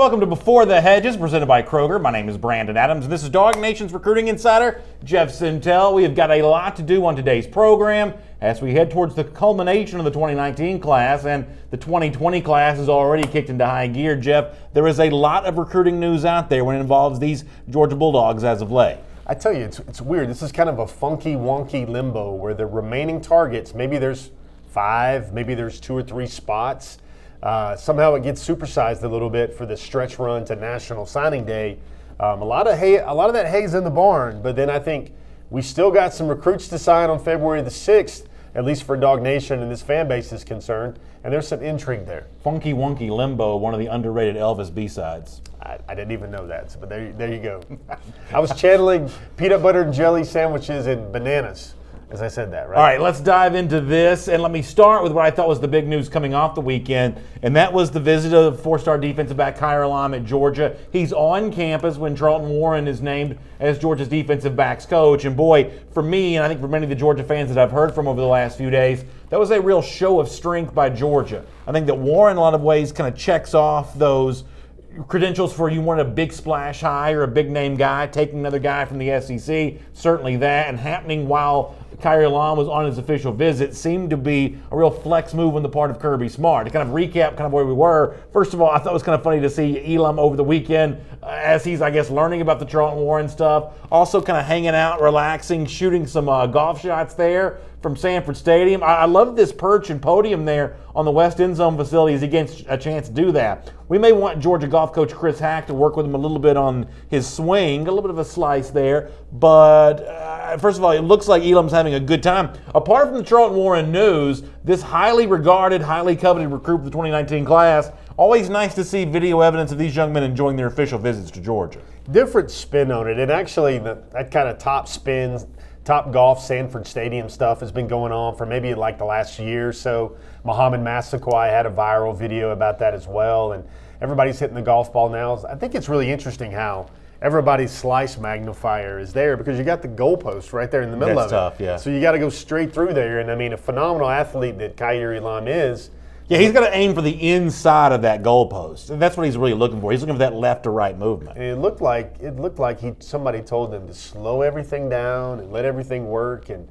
welcome to Before the Hedges, presented by Kroger. My name is Brandon Adams, and this is Dog Nation's recruiting insider, Jeff Sintel. We have got a lot to do on today's program as we head towards the culmination of the 2019 class, and the 2020 class is already kicked into high gear. Jeff, there is a lot of recruiting news out there when it involves these Georgia Bulldogs as of late. I tell you, it's weird. This is kind of a funky, wonky limbo where the remaining targets, maybe there's 5, maybe there's 2 or 3 spots. Somehow it gets supersized a little bit for the stretch run to National Signing Day. A lot of that hay's in the barn, but then I think we still got some recruits to sign on February the 6th, at least for Dog Nation and this fan base is concerned, and there's some intrigue there. Funky Wonky Limbo, one of the underrated Elvis B-sides. I didn't even know that, but there you go. I was channeling peanut butter and jelly sandwiches and bananas as I said that, right? All right, let's dive into this, and let me start with what I thought was the big news coming off the weekend, and that was the visit of 4-star defensive back Kaiir Elam at Georgia. He's on campus when Charlton Warren is named as Georgia's defensive backs coach, and boy, for me, and I think for many of the Georgia fans that I've heard from over the last few days, that was a real show of strength by Georgia. I think that Warren, in a lot of ways, kind of checks off those credentials for you want a big splash hire, a big name guy, taking another guy from the SEC, certainly that, and happening while Kaiir Elam was on his official visit seemed to be a real flex move on the part of Kirby Smart. To kind of recap kind of where we were, first of all, I thought it was kind of funny to see Elam over the weekend as he's, I guess, learning about the Charlton Warren stuff, also kind of hanging out, relaxing, shooting some golf shots there from Sanford Stadium. I love this perch and podium there on the West End Zone facility as he gets a chance to do that. We may want Georgia golf coach Chris Hack to work with him a little bit on his swing, a little bit of a slice there. But first of all, it looks like Elam's having a good time. Apart from the Charlton Warren news, this highly regarded, highly coveted recruit for the 2019 class, always nice to see video evidence of these young men enjoying their official visits to Georgia. Different spin on it, and actually that kind of top golf Sanford Stadium stuff has been going on for maybe like the last year or so. Muhammad Massaquoi had a viral video about that as well, and everybody's hitting the golf ball now. I think it's really interesting how everybody's slice magnifier is there because you got the goalpost right there in the middle of it. That's tough, yeah. So you got to go straight through there, and I mean, a phenomenal athlete that Kaiir Elam is. Yeah, he's got to aim for the inside of that goalpost. And that's what he's really looking for. He's looking for that left to right movement. And it looked like somebody told him to slow everything down and let everything work, and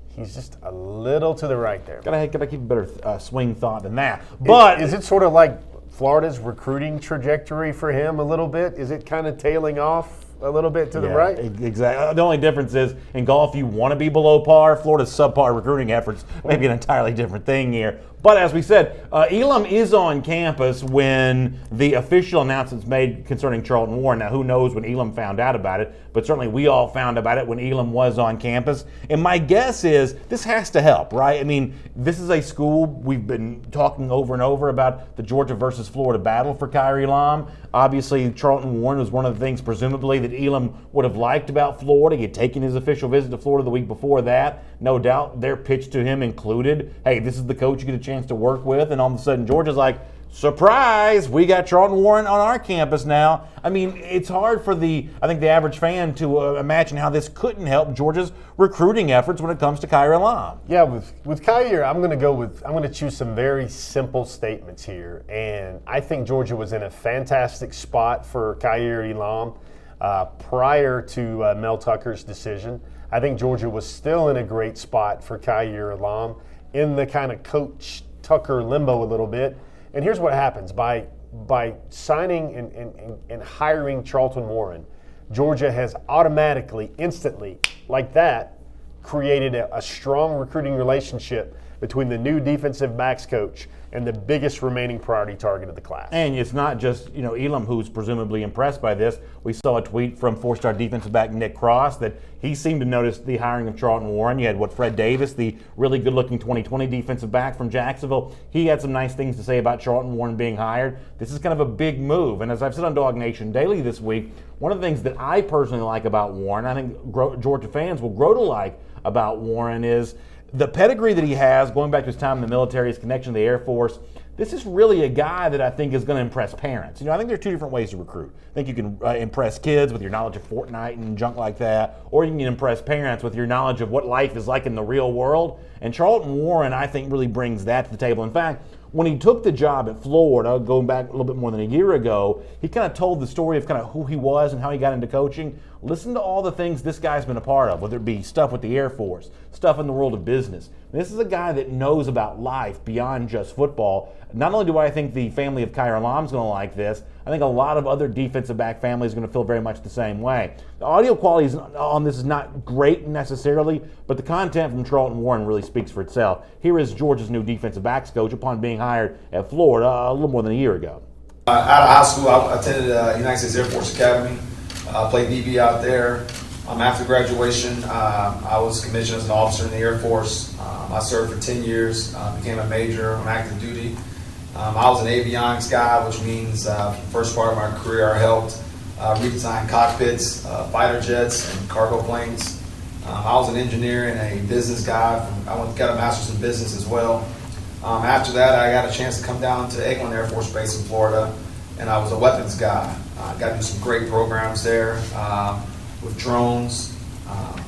he's just a little to the right there. Gotta keep a better swing thought than that. But is it sort of like Florida's recruiting trajectory for him a little bit? Is it kind of tailing off a little bit to the right? Exactly. The only difference is in golf you want to be below par. Florida's subpar recruiting efforts may be an entirely different thing here. But as we said, Elam is on campus when the official announcement's made concerning Charlton Warren. Now, who knows when Elam found out about it, but certainly we all found about it when Elam was on campus. And my guess is this has to help, right? I mean, this is a school we've been talking over and over about the Georgia versus Florida battle for Kaiir Elam. Obviously, Charlton Warren was one of the things, presumably, that Elam would have liked about Florida. He had taken his official visit to Florida the week before that. No doubt their pitch to him included, hey, this is the coach you get a chance to work with, and all of a sudden Georgia's like, surprise, we got Charlton Warren on our campus now. I mean, it's hard for the average fan to imagine how this couldn't help Georgia's recruiting efforts when it comes to Kaiir Elam. Yeah, with Kaiir, I'm going to choose some very simple statements here, and I think Georgia was in a fantastic spot for Kaiir Elam prior to Mel Tucker's decision. I think Georgia was still in a great spot for Kaiir Elam in the kind of Coach Tucker limbo a little bit. And here's what happens. By signing and hiring Charlton Warren, Georgia has automatically, instantly, like that, created a strong recruiting relationship between the new defensive backs coach and the biggest remaining priority target of the class. And it's not just, Elam who's presumably impressed by this. We saw a tweet from 4-star defensive back Nick Cross that he seemed to notice the hiring of Charlton Warren. You had Fred Davis, the really good-looking 2020 defensive back from Jacksonville. He had some nice things to say about Charlton Warren being hired. This is kind of a big move. And as I've said on Dog Nation Daily this week, one of the things that I personally like about Warren, I think Georgia fans will grow to like about Warren, is the pedigree that he has, going back to his time in the military, his connection to the Air Force. This is really a guy that I think is going to impress parents. I think there are two different ways to recruit. I think you can impress kids with your knowledge of Fortnite and junk like that, or you can impress parents with your knowledge of what life is like in the real world. And Charlton Warren, I think, really brings that to the table. In fact, when he took the job at Florida, going back a little bit more than a year ago, he kind of told the story of kind of who he was and how he got into coaching. Listen to all the things this guy's been a part of, whether it be stuff with the Air Force, stuff in the world of business. This is a guy that knows about life beyond just football. Not only do I think the family of Kaiir Elam's going to like this, I think a lot of other defensive back families are going to feel very much the same way. The audio quality on this is not great necessarily, but the content from Charlton Warren really speaks for itself. Here is Georgia's new defensive backs coach upon being hired at Florida a little more than a year ago. Out of high school, I attended United States Air Force Academy. Played DB out there. After graduation, I was commissioned as an officer in the Air Force. I served for 10 years, became a major on active duty. I was an avionics guy, which means for the first part of my career, I helped redesign cockpits, fighter jets, and cargo planes. I was an engineer and a business guy. Got a master's in business as well. After that, I got a chance to come down to Eglin Air Force Base in Florida, and I was a weapons guy. I got to do some great programs there with drones,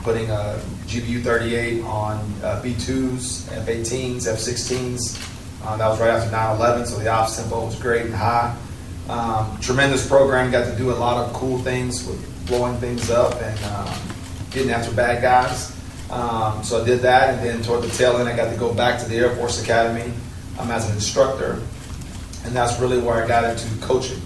putting a GBU-38 on B-2s, F-18s, F-16s. That was right after 9/11, so the ops tempo was great and high. Tremendous program, got to do a lot of cool things with blowing things up and getting after bad guys. So I did that, and then toward the tail end, I got to go back to the Air Force Academy as an instructor, and that's really where I got into coaching.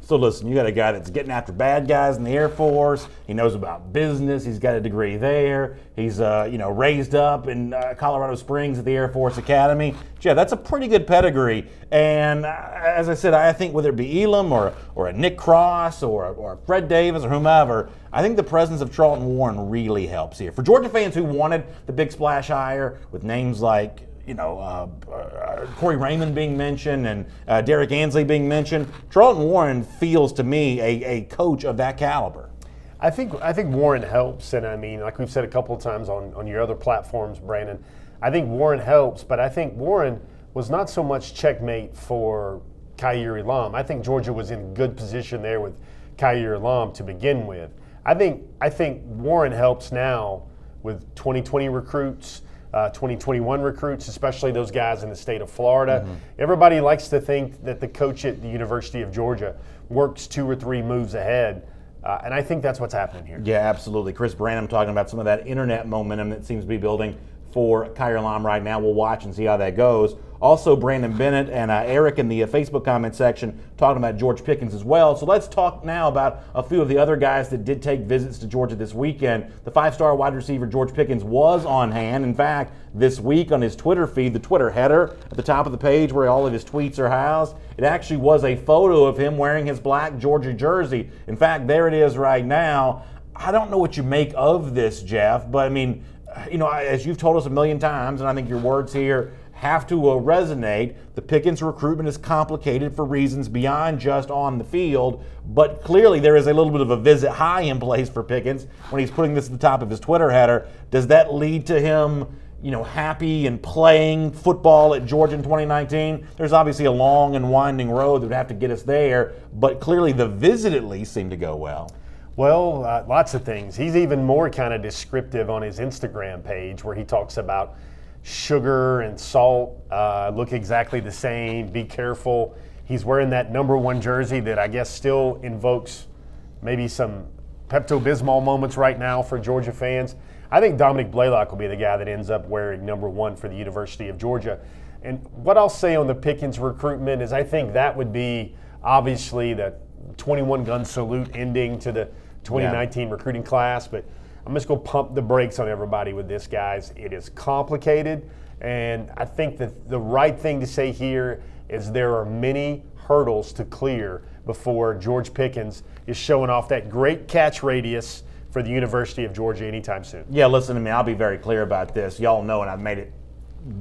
So listen, you got a guy that's getting after bad guys in the Air Force. He knows about business. He's got a degree there. He's raised up in Colorado Springs at the Air Force Academy. Yeah, that's a pretty good pedigree. And as I said, I think whether it be Elam or a Nick Cross or a Fred Davis or whomever, I think the presence of Charlton Warren really helps here. For Georgia fans who wanted the big splash hire with names like Corey Raymond being mentioned and Derek Ansley being mentioned, Charlton Warren feels to me a coach of that caliber. I think Warren helps, and I mean, like we've said a couple of times on your other platforms, Brandon, I think Warren helps, but I think Warren was not so much checkmate for Kaiir Elam. I think Georgia was in good position there with Kaiir Elam to begin with. I think Warren helps now with 2020 recruits. 2021 recruits, especially those guys in the state of Florida. Mm-hmm. Everybody likes to think that the coach at the University of Georgia works 2 or 3 moves ahead, and I think that's what's happening here. Yeah, absolutely. Chris Branham talking about some of that internet momentum that seems to be building for Kaiir Elam right now. We'll watch and see how that goes. Also, Brandon Bennett and Eric in the Facebook comment section talking about George Pickens as well. So let's talk now about a few of the other guys that did take visits to Georgia this weekend. The 5-star wide receiver George Pickens was on hand. In fact, this week on his Twitter feed, the Twitter header at the top of the page where all of his tweets are housed, it actually was a photo of him wearing his black Georgia jersey. In fact, there it is right now. I don't know what you make of this, Jeff, but I mean, as you've told us a million times, and I think your words here have to resonate, the Pickens recruitment is complicated for reasons beyond just on the field, but clearly there is a little bit of a visit high in place for Pickens when he's putting this at the top of his Twitter header. Does that lead to him, happy and playing football at Georgia in 2019? There's obviously a long and winding road that would have to get us there, but clearly the visit at least seemed to go well. Well, lots of things. He's even more kind of descriptive on his Instagram page where he talks about sugar and salt look exactly the same. Be careful. He's wearing that number 1 jersey that I guess still invokes maybe some Pepto-Bismol moments right now for Georgia fans. I think Dominic Blaylock will be the guy that ends up wearing number 1 for the University of Georgia. And what I'll say on the Pickens recruitment is I think that would be obviously the 21-gun salute ending to the 2019 recruiting class, but I'm just going to pump the brakes on everybody with this, guys. It is complicated, and I think that the right thing to say here is there are many hurdles to clear before George Pickens is showing off that great catch radius for the University of Georgia anytime soon. Yeah, listen to me. I'll be very clear about this. Y'all know, and I've made it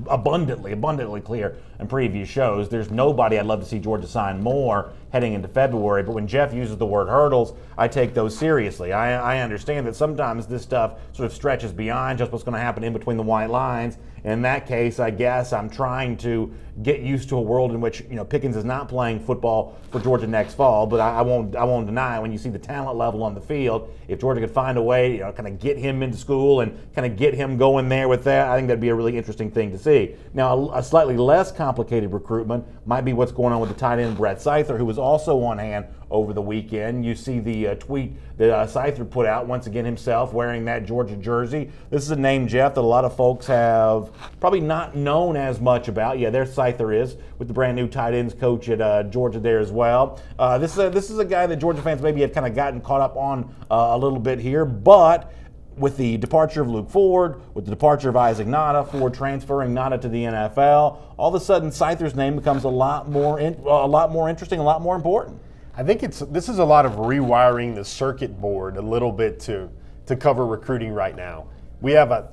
abundantly clear in previous shows, there's nobody I'd love to see Georgia sign more heading into February. But when Jeff uses the word hurdles, I take those seriously. I understand that sometimes this stuff sort of stretches beyond just what's going to happen in between the white lines. In that case, I guess I'm trying to get used to a world in which Pickens is not playing football for Georgia next fall. But I won't deny when you see the talent level on the field, if Georgia could find a way, kind of get him into school and kind of get him going there with that, I think that'd be a really interesting thing to to see. Now, a slightly less complicated recruitment might be what's going on with the tight end Brett Seither, who was also on hand over the weekend. You see the tweet that Seither put out, once again himself, wearing that Georgia jersey. This is a name, Jeff, that a lot of folks have probably not known as much about. Yeah, there Seither is, with the brand new tight ends coach at Georgia there as well. This is a guy that Georgia fans maybe have kind of gotten caught up on a little bit here, but with the departure of Luke Ford, with the departure of Isaac Nada, Ford transferring Nada to the NFL, all of a sudden Seither's name becomes a lot more interesting, a lot more important. I think this is a lot of rewiring the circuit board a little bit to cover recruiting right now. We have a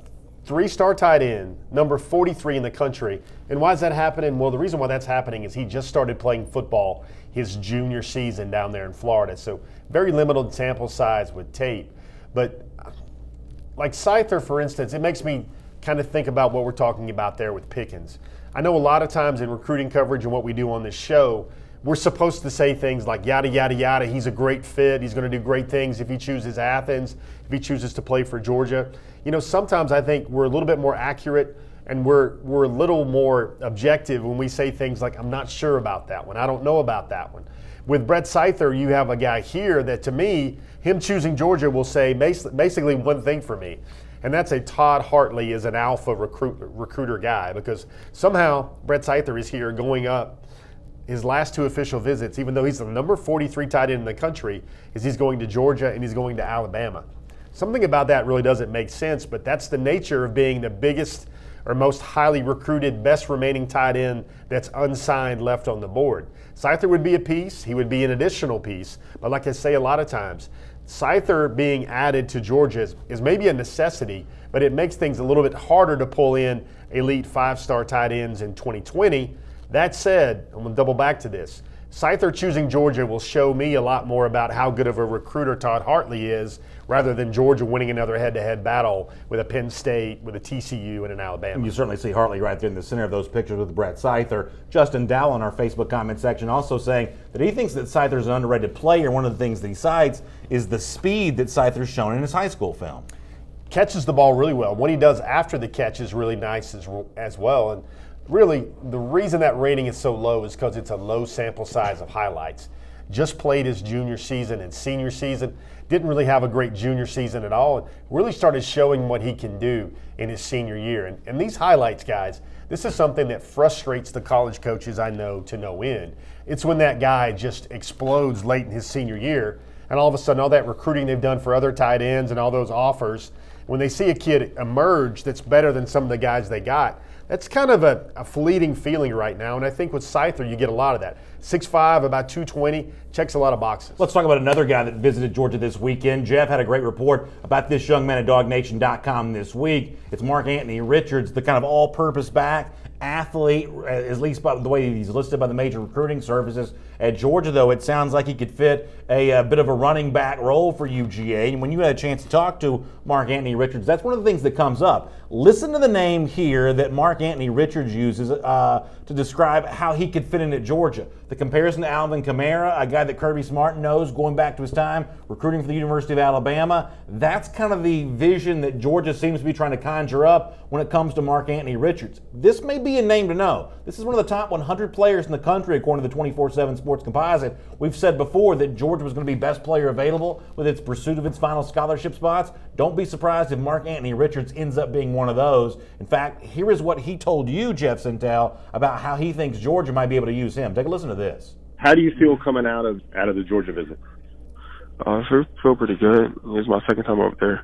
3-star tight end, number 43 in the country. And why is that happening? Well, the reason why that's happening is he just started playing football his junior season down there in Florida. So very limited sample size with tape. But like Seither, for instance, it makes me kind of think about what we're talking about there with Pickens. I know a lot of times in recruiting coverage and what we do on this show, we're supposed to say things like yada, yada, yada. He's a great fit. He's going to do great things if he chooses Athens, if he chooses to play for Georgia. You know, sometimes I think we're a little bit more accurate and we're a little more objective when we say things like, I'm not sure about that one. I don't know about that one. With Brett Seither, you have a guy here that, to me, him choosing Georgia will say basically one thing for me, and that's a Todd Hartley is an alpha recruiter guy, because somehow Brett Seither is here going up his last 2 official visits, even though he's the number 43 tight end in the country, is he's going to Georgia and he's going to Alabama. Something about that really doesn't make sense, but that's the nature of being the biggest or most highly recruited, best remaining tight end that's unsigned left on the board. Seither would be a piece. He would be an additional piece. But like I say a lot of times, Seither being added to Georgia is maybe a necessity, but it makes things a little bit harder to pull in elite 5-star tight ends in 2020. That said, I'm going to double back to this. Seither choosing Georgia will show me a lot more about how good of a recruiter Todd Hartley is, rather than Georgia winning another head-to-head battle with a Penn State, with a TCU, and an Alabama. And you certainly see Hartley right there in the center of those pictures with Brett Seither. Justin Dowell in our Facebook comment section also saying that he thinks that Seither is an underrated player. One of the things that he cites is the speed that Seither's shown in his high school film. Catches the ball really well. What he does after the catch is really nice as well. And really, the reason that rating is so low is because it's a low sample size of highlights. Just played his junior season and senior season. Didn't really have a great junior season at all. And really started showing what he can do in his senior year. And these highlights, guys, this is something that frustrates the college coaches I know to no end. It's when that guy just explodes late in his senior year, and all of a sudden all that recruiting they've done for other tight ends and all those offers, when they see a kid emerge that's better than some of the guys they got, that's kind of a fleeting feeling right now, and I think with Seither you get a lot of that. 6'5", about 220, checks a lot of boxes. Let's talk about another guy that visited Georgia this weekend. Jeff had a great report about this young man at DogNation.com this week. It's Mark Anthony Richards, the kind of all-purpose back, athlete, at least by the way he's listed by the major recruiting services. At Georgia, though, it sounds like he could fit a bit of a running back role for UGA. And when you had a chance to talk to Mark Anthony Richards, that's one of the things that comes up. Listen to the name here that Mark Anthony Richards uses to describe how he could fit in at Georgia. The comparison to Alvin Kamara, a guy that Kirby Smart knows going back to his time recruiting for the University of Alabama. That's kind of the vision that Georgia seems to be trying to conjure up when it comes to Mark Anthony Richards. This may be a name to know. This is one of the top 100 players in the country according to the 24/7 Sports Composite. We've said before that Georgia was going to be best player available with its pursuit of its final scholarship spots. Don't be surprised if Mark Anthony Richards ends up being one of those. In fact, here is what he told you, Jeff Sintel, about how he thinks Georgia might be able to use him. Take a listen to this. How do you feel coming out of the Georgia visit? I feel pretty good. It's my second time over there.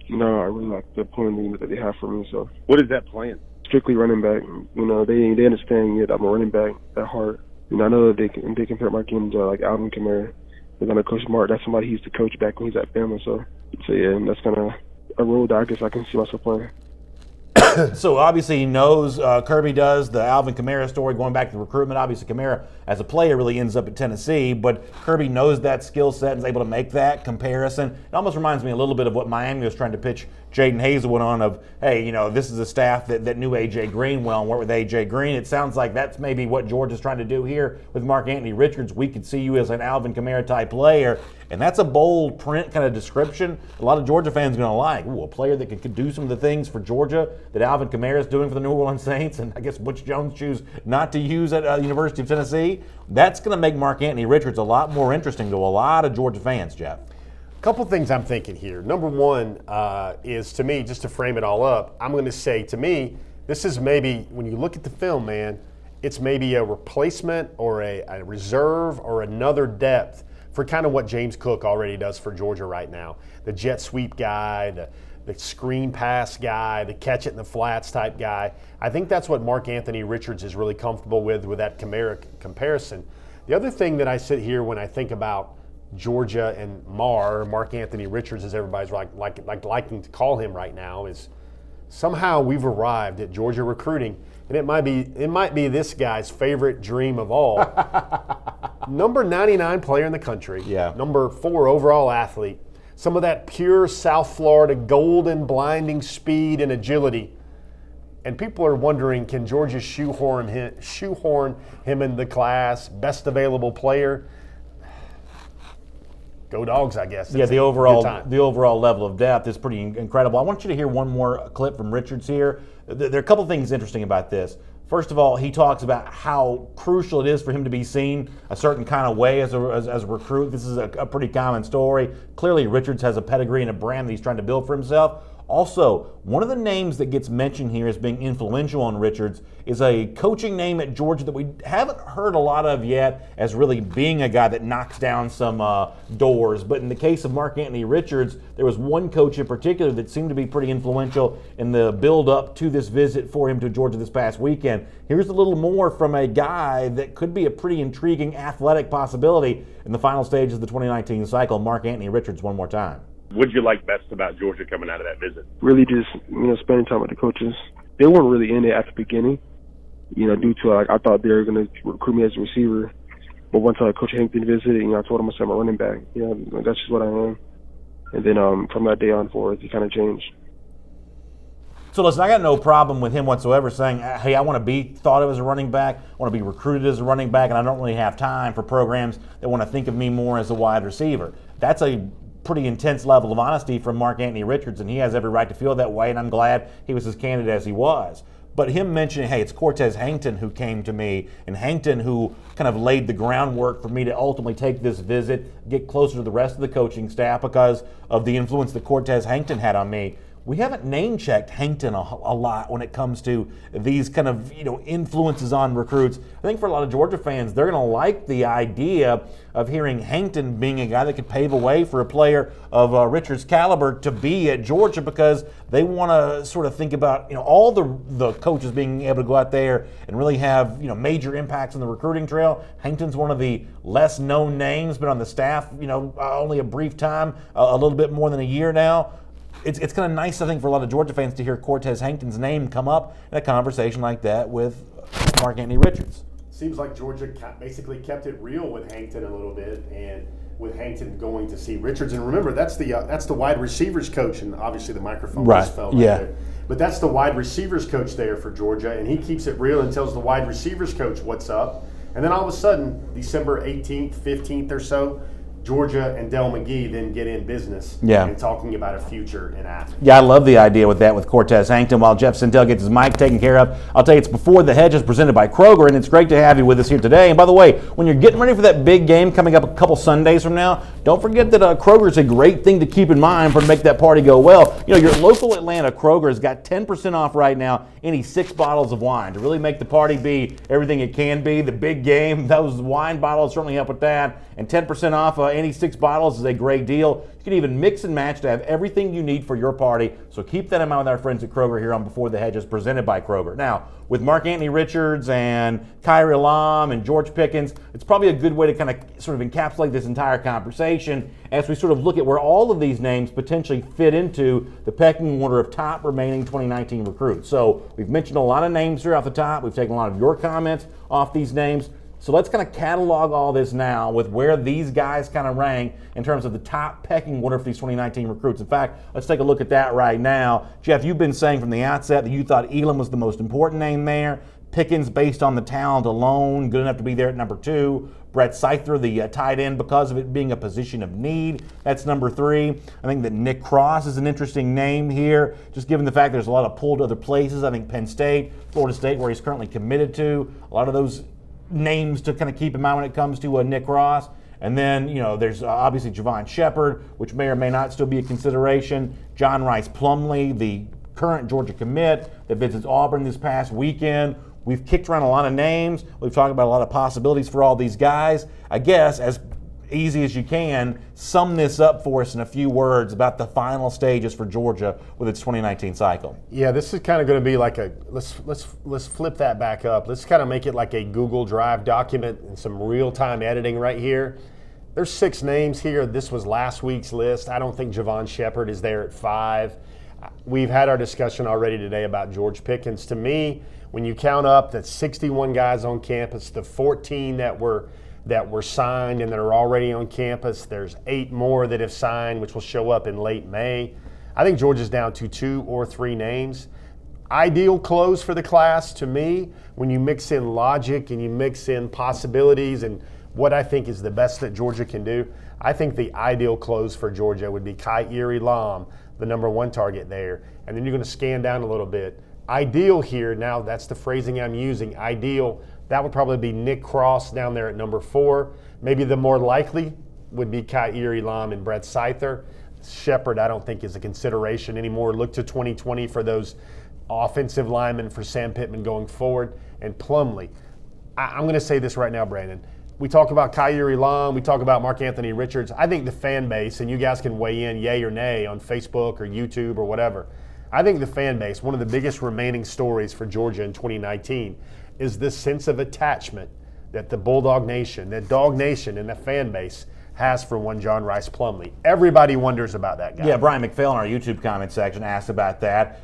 No, I really like the plan that they have for me. So, what is that plan? Strictly running back. They understand that I'm a running back at heart. I know that they compare my game to like Alvin Kamara. They're gonna coach Mark. That's somebody he used to coach back when he's at Bama. So yeah, and that's kind of a role that I guess I can see myself playing. So obviously he knows, Kirby does, the Alvin Kamara story going back to the recruitment. Obviously Kamara as a player really ends up at Tennessee, but Kirby knows that skill set and is able to make that comparison. It almost reminds me a little bit of what Miami was trying to pitch Jaden Hazelwood on of, hey, this is a staff that knew A.J. Green well and worked with A.J. Green. It sounds like that's maybe what Georgia's trying to do here with Mark Anthony Richards. We could see you as an Alvin Kamara type player. And that's a bold print kind of description a lot of Georgia fans are going to like. Ooh, a player that could do some of the things for Georgia that Alvin Kamara is doing for the New Orleans Saints, and I guess Butch Jones choose not to use at the University of Tennessee. That's going to make Mark Anthony Richards a lot more interesting to a lot of Georgia fans, Jeff. Couple things I'm thinking here. Number one is, to me, just to frame it all up, I'm going to say, to me, this is maybe, when you look at the film, man, it's maybe a replacement or a reserve or another depth for kind of what James Cook already does for Georgia right now. The jet sweep guy, the screen pass guy, the catch it in the flats type guy. I think that's what Mark Anthony Richards is really comfortable with that Kamara comparison. The other thing that I sit here when I think about Georgia and Mark Anthony Richards, as everybody's liking to call him right now, is somehow we've arrived at Georgia recruiting, and it might be this guy's favorite dream of all. Number 99 player in the country, number 4 overall athlete, some of that pure South Florida golden blinding speed and agility. And people are wondering, can Georgia shoehorn him in the class, best available player? Go Dogs, I guess. Yeah, the overall level of depth is pretty incredible. I want you to hear one more clip from Richards here. There are a couple things interesting about this. First of all, he talks about how crucial it is for him to be seen a certain kind of way as a recruit. This is a pretty common story. Clearly, Richards has a pedigree and a brand that he's trying to build for himself. Also, one of the names that gets mentioned here as being influential on Richards is a coaching name at Georgia that we haven't heard a lot of yet as really being a guy that knocks down some doors. But in the case of Mark Anthony Richards, there was one coach in particular that seemed to be pretty influential in the build-up to this visit for him to Georgia this past weekend. Here's a little more from a guy that could be a pretty intriguing athletic possibility in the final stages of the 2019 cycle. Mark Anthony Richards one more time. What did you like best about Georgia coming out of that visit? Really just, spending time with the coaches. They weren't really in it at the beginning, due to, I thought they were going to recruit me as a receiver. But once Coach Hankton visited, I told him I said I'm a running back. That's just what I am. And then from that day on forward, it kind of changed. So listen, I got no problem with him whatsoever saying, hey, I want to be thought of as a running back, I want to be recruited as a running back, and I don't really have time for programs that want to think of me more as a wide receiver. That's a pretty intense level of honesty from Mark Anthony Richards, and he has every right to feel that way, and I'm glad he was as candid as he was. But him mentioning, hey, it's Cortez Hankton who came to me, and Hankton who kind of laid the groundwork for me to ultimately take this visit, get closer to the rest of the coaching staff because of the influence that Cortez Hankton had on me. We haven't name-checked Hankton a lot when it comes to these kind of influences on recruits. I think for a lot of Georgia fans, they're going to like the idea of hearing Hankton being a guy that could pave a way for a player of Richards' caliber to be at Georgia, because they want to sort of think about all the coaches being able to go out there and really have major impacts on the recruiting trail. Hankton's one of the less known names, been on the staff only a brief time, a little bit more than a year now. It's kind of nice, I think, for a lot of Georgia fans to hear Cortez Hankton's name come up in a conversation like that with Mark Anthony Richards. Seems like Georgia basically kept it real with Hankton a little bit, and with Hankton going to see Richards. And remember, that's the wide receivers coach, and obviously the microphone just fell right there. But that's the wide receivers coach there for Georgia, and he keeps it real and tells the wide receivers coach what's up. And then all of a sudden, December 18th, 15th or so, Georgia and Del McGee then get in business and talking about a future in Athens. Yeah, I love the idea with Cortez Hankton. While Jeff Sentell gets his mic taken care of, I'll tell you it's Before the Hedges presented by Kroger, and it's great to have you with us here today. And by the way, when you're getting ready for that big game coming up a couple Sundays from now, don't forget that Kroger is a great thing to keep in mind to make that party go well. Your local Atlanta Kroger has got 10% off right now any 6 bottles of wine to really make the party be everything it can be. The big game, those wine bottles certainly help with that. And 10% off any 6 bottles is a great deal. You can even mix and match to have everything you need for your party. So keep that in mind with our friends at Kroger here on Before the Hedges, presented by Kroger. Now, with Mark Anthony Richards and Kyrie Lam and George Pickens, it's probably a good way to kind of sort of encapsulate this entire conversation as we sort of look at where all of these names potentially fit into the pecking order of top remaining 2019 recruits. So we've mentioned a lot of names here off the top. We've taken a lot of your comments off these names. So let's kind of catalog all this now with where these guys kind of rank in terms of the top pecking order for these 2019 recruits. In fact, let's take a look at that right now. Jeff, you've been saying from the outset that you thought Elam was the most important name there. Pickens, based on the talent alone, good enough to be there at number 2. Brett Seither, the tight end, because of it being a position of need. That's number 3. I think that Nick Cross is an interesting name here, just given the fact there's a lot of pull to other places. I think Penn State, Florida State, where he's currently committed to, a lot of those names to kind of keep in mind when it comes to Nick Cross. And then, there's obviously Javon Shepard, which may or may not still be a consideration. John Rice Plumlee, the current Georgia commit that visits Auburn this past weekend. We've kicked around a lot of names. We've talked about a lot of possibilities for all these guys. I guess, as easy as you can, sum this up for us in a few words about the final stages for Georgia with its 2019 cycle. Yeah, this is kind of going to be like let's flip that back up. Let's kind of make it like a Google Drive document and some real-time editing right here. There's 6 names here. This was last week's list. I don't think Javon Shepard is there at 5. We've had our discussion already today about George Pickens. To me, when you count up the 61 guys on campus, the 14 that were signed and that are already on campus, there's 8 more that have signed, which will show up in late May. I think Georgia's down to 2 or 3 names. Ideal close for the class, to me, when you mix in logic and you mix in possibilities and what I think is the best that Georgia can do, I think the ideal close for Georgia would be Kaiir Elam, the number 1 target there. And then you're going to scan down a little bit. Ideal here, now that's the phrasing I'm using, ideal, that would probably be Nick Cross down there at number 4. Maybe the more likely would be Kaiir Elam and Brett Seither. Shepard, I don't think is a consideration anymore. Look to 2020 for those offensive linemen for Sam Pittman going forward. And Plumlee, I'm going to say this right now, Brandon. We talk about Kaiir Elam, we talk about Mark Anthony Richards. I think the fan base, and you guys can weigh in yay or nay on Facebook or YouTube or whatever. I think the fan base, one of the biggest remaining stories for Georgia in 2019 is this sense of attachment that the Bulldog Nation, that Dog Nation and the fan base has for one John Rice Plumlee. Everybody wonders about that guy. Yeah, Brian McPhail in our YouTube comment section asked about that.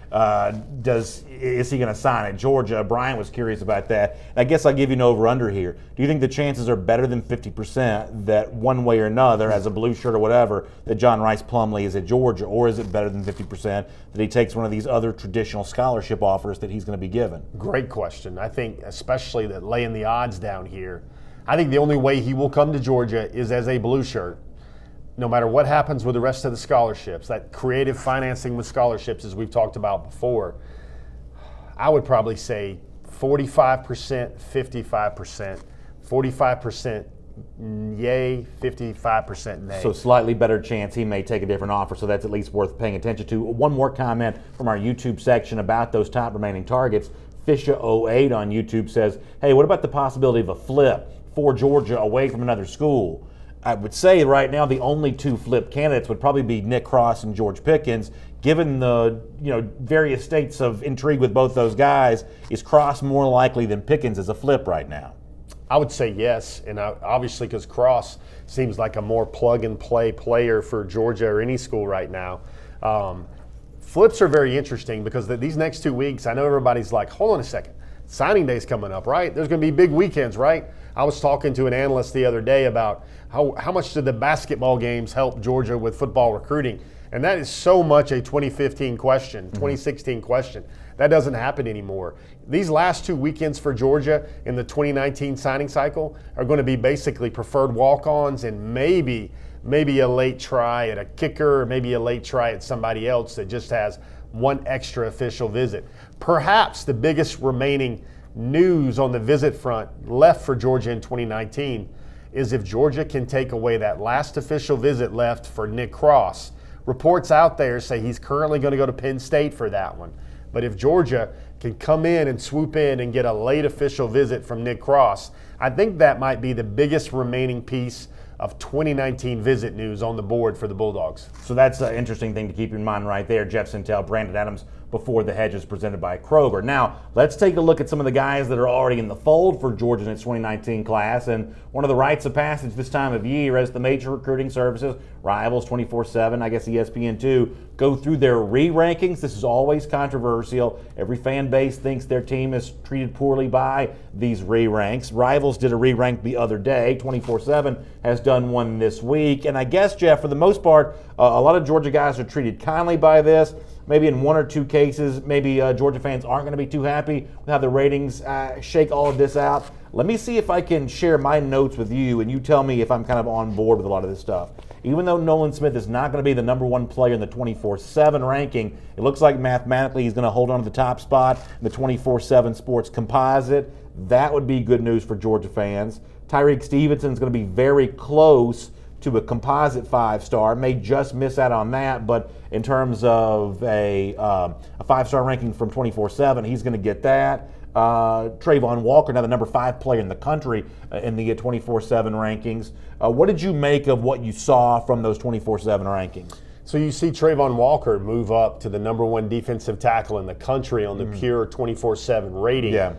Is he going to sign at Georgia? Brian was curious about that. I guess I'll give you an over-under here. Do you think the chances are better than 50% that one way or another, as a blue shirt or whatever, that John Rice Plumlee is at Georgia? Or is it better than 50% that he takes one of these other traditional scholarship offers that he's going to be given? Great question. I think especially that laying the odds down here, I think the only way he will come to Georgia is as a blue shirt. No matter what happens with the rest of the scholarships, that creative financing with scholarships, as we've talked about before, I would probably say 45%, 55%, 45% yay, 55% nay. So slightly better chance he may take a different offer, so that's at least worth paying attention to. One more comment from our YouTube section about those top remaining targets. Fisha08 on YouTube says, hey, what about the possibility of a flip for Georgia away from another school? I would say right now the only 2 flip candidates would probably be Nick Cross and George Pickens. Given the various states of intrigue with both those guys, is Cross more likely than Pickens as a flip right now? I would say yes, and obviously because Cross seems like a more plug-and-play player for Georgia or any school right now. Flips are very interesting because these next 2 weeks, I know everybody's like, hold on a second, signing day's coming up, right? There's going to be big weekends, right? I was talking to an analyst the other day about how much did the basketball games help Georgia with football recruiting? And that is so much a 2015 question, 2016 question. That doesn't happen anymore. These last 2 weekends for Georgia in the 2019 signing cycle are going to be basically preferred walk-ons and maybe a late try at a kicker or maybe a late try at somebody else that just has one extra official visit. Perhaps the biggest remaining news on the visit front left for Georgia in 2019 is if Georgia can take away that last official visit left for Nick Cross. Reports out there say he's currently going to go to Penn State for that one. But if Georgia can come in and swoop in and get a late official visit from Nick Cross, I think that might be the biggest remaining piece of 2019 visit news on the board for the Bulldogs. So that's an interesting thing to keep in mind right there. Jeff Sintel, Brandon Adams, before the Hedges presented by Kroger. Now, let's take a look at some of the guys that are already in the fold for Georgia in its 2019 class. And one of the rites of passage this time of year as the major recruiting services, Rivals 24/7, I guess ESPN2, go through their re-rankings. This is always controversial. Every fan base thinks their team is treated poorly by these re-ranks. Rivals did a re-rank the other day. 24/7 has done one this week. And I guess, Jeff, for the most part, a lot of Georgia guys are treated kindly by this. maybe in one or two cases, maybe Georgia fans aren't going to be too happy with how the ratings shake all of this out. Let me see if I can share my notes with you, and you tell me if I'm kind of on board with a lot of this stuff. Even though Nolan Smith is not going to be the number one player in the 24/7 ranking, it looks like mathematically he's going to hold on to the top spot in the 24/7 Sports Composite. That would be good news for Georgia fans. Tyreek Stevenson is going to be very close to a composite 5-star, may just miss out on that, but in terms of a 5-star ranking from 24/7, he's going to get that. Trayvon Walker, now the number 5 player in the country in the 24/7 rankings. What did you make of what you saw from those 24/7 rankings? So you see Trayvon Walker move up to the number 1 defensive tackle in the country on the pure 24/7 rating. Yeah.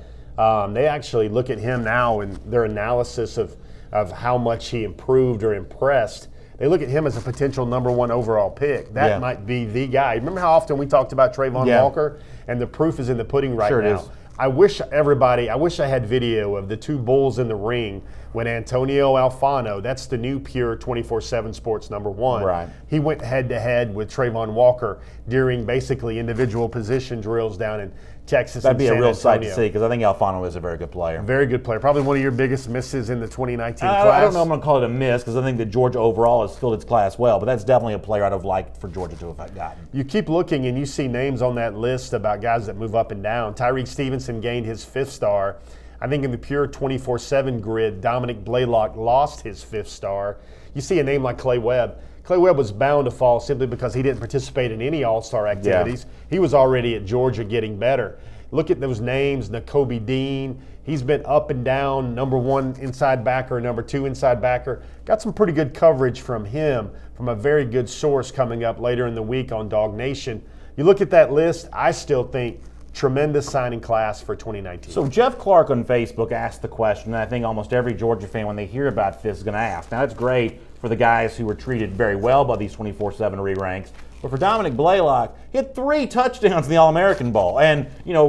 They actually look at him now in their analysis of how much he improved or impressed. They look at him as a potential number 1 overall pick. That might be the guy. Remember how often we talked about Trayvon Walker? And the proof is in the pudding right Sure now. it is. I wish I had video of the 2 bulls in the ring when Antonio Alfano, that's the new pure 24/7 Sports number 1. Right. He went head-to-head with Trayvon Walker during basically individual position drills down in Texas. That'd be and a San real sight to Antonio. see, because I think Alfano is a very good player. Very good player. Probably one of your biggest misses in the 2019 class. I don't know if I'm going to call it a miss, because I think that Georgia overall has filled its class well, but that's definitely a player I'd have liked for Georgia to have gotten. You keep looking and you see names on that list about guys that move up and down. Tyreek Stevenson gained his 5th star. I think in the pure 24/7 grid, Dominic Blaylock lost his 5th star. You see a name like Clay Webb. Clay Webb was bound to fall simply because he didn't participate in any all-star activities. He was already at Georgia getting better. Look at those names, Nakobe Dean. He's been up and down, number 1 inside backer, number 2 inside backer. Got some pretty good coverage from him, from a very good source coming up later in the week on Dog Nation. You look at that list, I still think tremendous signing class for 2019. So Jeff Clark on Facebook asked the question, and I think almost every Georgia fan, when they hear about this, is going to ask. Now, it's great for the guys who were treated very well by these 24/7 re-ranks, but for Dominic Blaylock, he had 3 touchdowns in the All-American Bowl. And, you know,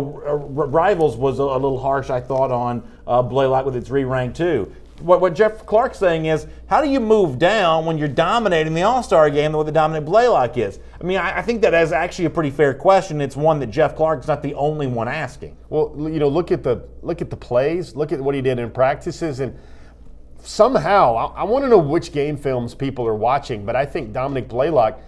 Rivals was a little harsh, I thought, on Blaylock with its re-rank too. What Jeff Clark's saying is, how do you move down when you're dominating the All-Star game the way that Dominic Blaylock is? I mean, I think that is actually a pretty fair question. It's one that Jeff Clark's not the only one asking. Well, you know, look at the plays, look at what he did in practices, and somehow, I want to know which game films people are watching, but I think Dominic Blaylock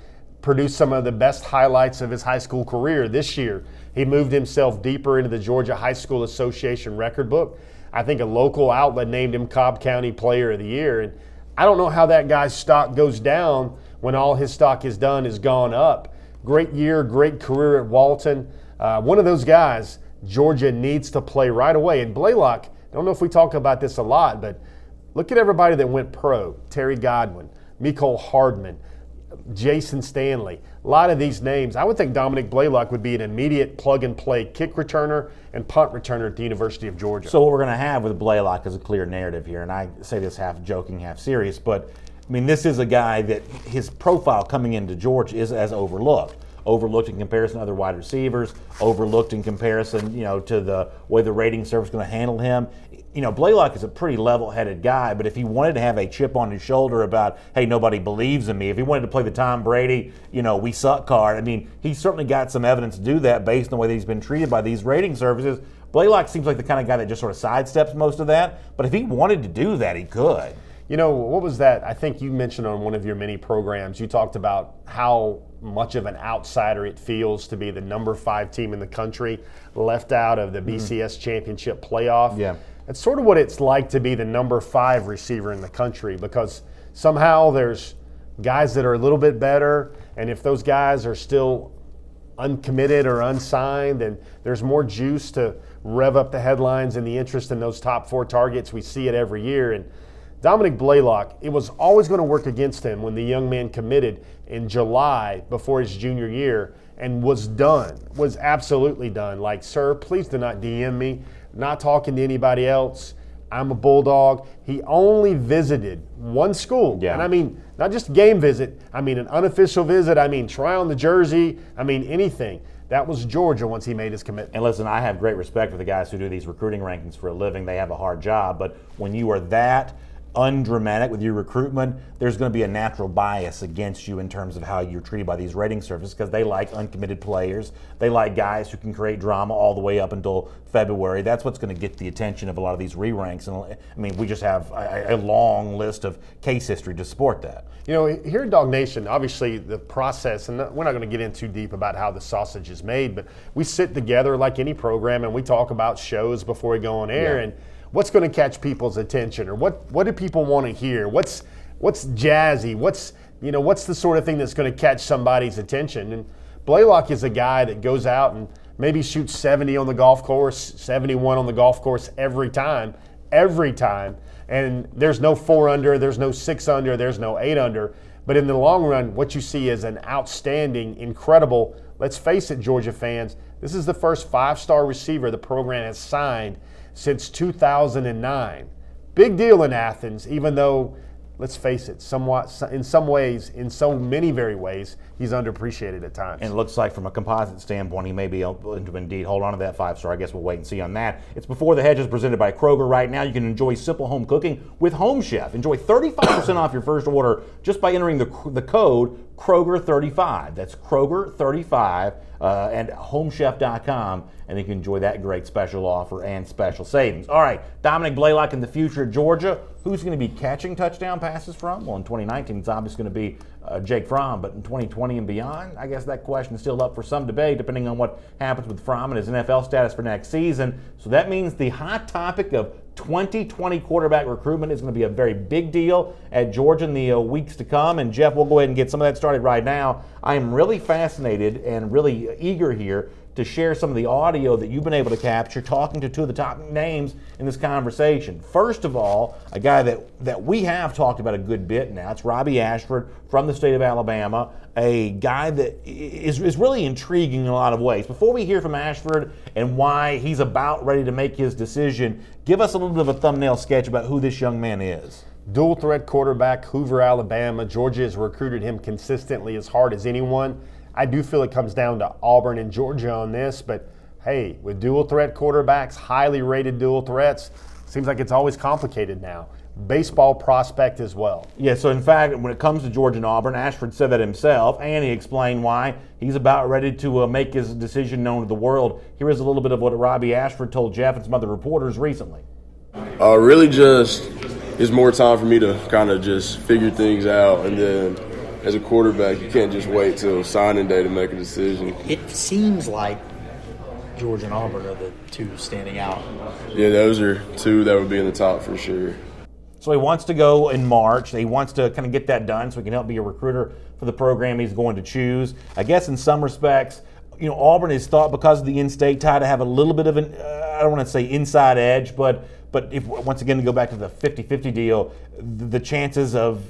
produced some of the best highlights of his high school career this year. He moved himself deeper into the Georgia High School Association record book. I think a local outlet named him Cobb County Player of the Year. And I don't know how that guy's stock goes down when all his stock is gone up. Great year, great career at Walton. One of those guys Georgia needs to play right away. And Blaylock, I don't know if we talk about this a lot, but look at everybody that went pro. Terry Godwin, Mecole Hardman, Jason Stanley. A lot of these names. I would think Dominic Blaylock would be an immediate plug-and-play kick returner and punt returner at the University of Georgia. So what we're going to have with Blaylock is a clear narrative here, and I say this half joking, half serious, but I mean, this is a guy that his profile coming into Georgia is as overlooked. Overlooked in comparison to other wide receivers, overlooked in comparison, you know, to the way the rating service is going to handle him. You know, Blaylock is a pretty level-headed guy, but if he wanted to have a chip on his shoulder about, hey, nobody believes in me, if he wanted to play the Tom Brady, you know, we suck card, I mean, he's certainly got some evidence to do that based on the way that he's been treated by these rating services. Blaylock seems like the kind of guy that just sort of sidesteps most of that, but if he wanted to do that, he could. You know, what was that? I think you mentioned on one of your mini programs, you talked about how much of an outsider it feels to be the number 5 team in the country, left out of the BCS championship playoff. Yeah. It's sort of what it's like to be the number 5 receiver in the country, because somehow there's guys that are a little bit better, and if those guys are still uncommitted or unsigned, then there's more juice to rev up the headlines and the interest in those top 4 targets. We see it every year. And Dominic Blaylock, it was always going to work against him when the young man committed in July before his junior year and was absolutely done. Like, sir, please do not DM me. Not talking to anybody else. I'm a Bulldog. He only visited one school. Yeah. And I mean, not just a game visit. I mean, an unofficial visit. I mean, try on the jersey. I mean, anything. That was Georgia once he made his commitment. And listen, I have great respect for the guys who do these recruiting rankings for a living. They have a hard job. But when you are that undramatic with your recruitment, there's going to be a natural bias against you in terms of how you're treated by these rating services because they like uncommitted players. They like guys who can create drama all the way up until February. That's what's going to get the attention of a lot of these re-ranks. And I mean, we just have a long list of case history to support that. You know, here at Dog Nation, obviously the process, and we're not going to get in too deep about how the sausage is made, but we sit together like any program and we talk about shows before we go on air and what's going to catch people's attention, or what do people want to hear? What's jazzy? What's the sort of thing that's going to catch somebody's attention? And Blaylock is a guy that goes out and maybe shoots 70 on the golf course, 71 on the golf course every time. And there's no 4 under, there's no 6 under, there's no 8 under. But in the long run, what you see is an outstanding, incredible, let's face it, Georgia fans, this is the first 5-star receiver the program has signed since 2009. Big deal in Athens, even though, let's face it, in so many ways, he's underappreciated at times. And it looks like from a composite standpoint, he may be able to indeed hold on to that 5-star. I guess we'll wait and see on that. It's Before the Hedges presented by Kroger. Right now, you can enjoy simple home cooking with Home Chef. Enjoy 35% off your first order just by entering the code Kroger35. That's Kroger35 and homechef.com, and you can enjoy that great special offer and special savings. All right, Dominic Blaylock in the future at Georgia. Who's going to be catching touchdown passes from? Well, in 2019, it's obviously going to be Jake Fromm, but in 2020 and beyond, I guess that question is still up for some debate, depending on what happens with Fromm and his NFL status for next season. So that means the hot topic of 2020 quarterback recruitment is going to be a very big deal at Georgia in the weeks to come. And Jeff, we'll go ahead and get some of that started right now. I am really fascinated and really eager here to share some of the audio that you've been able to capture talking to two of the top names in this conversation. First of all, a guy that we have talked about a good bit now. It's Robbie Ashford from the state of Alabama, a guy that is really intriguing in a lot of ways. Before we hear from Ashford and why he's about ready to make his decision, give us a little bit of a thumbnail sketch about who this young man is. Dual threat quarterback, Hoover, Alabama. Georgia has recruited him consistently as hard as anyone. I do feel it comes down to Auburn and Georgia on this, but hey, with dual threat quarterbacks, highly rated dual threats, seems like it's always complicated now. Baseball prospect as well. Yeah, so in fact, when it comes to Georgia and Auburn, Ashford said that himself, and he explained why he's about ready to make his decision known to the world. Here is a little bit of what Robbie Ashford told Jeff and some other reporters recently. Really just it's more time for me to kind of just figure things out, and then as a quarterback, you can't just wait till signing day to make a decision. It seems like Georgia and Auburn are the two standing out. Yeah, those are two that would be in the top for sure. So he wants to go in March. He wants to kind of get that done so he can help be a recruiter for the program he's going to choose. I guess in some respects, Auburn is thought because of the in-state tie to have a little bit of an, I don't want to say inside edge, but if once again to go back to the 50-50 deal, the chances of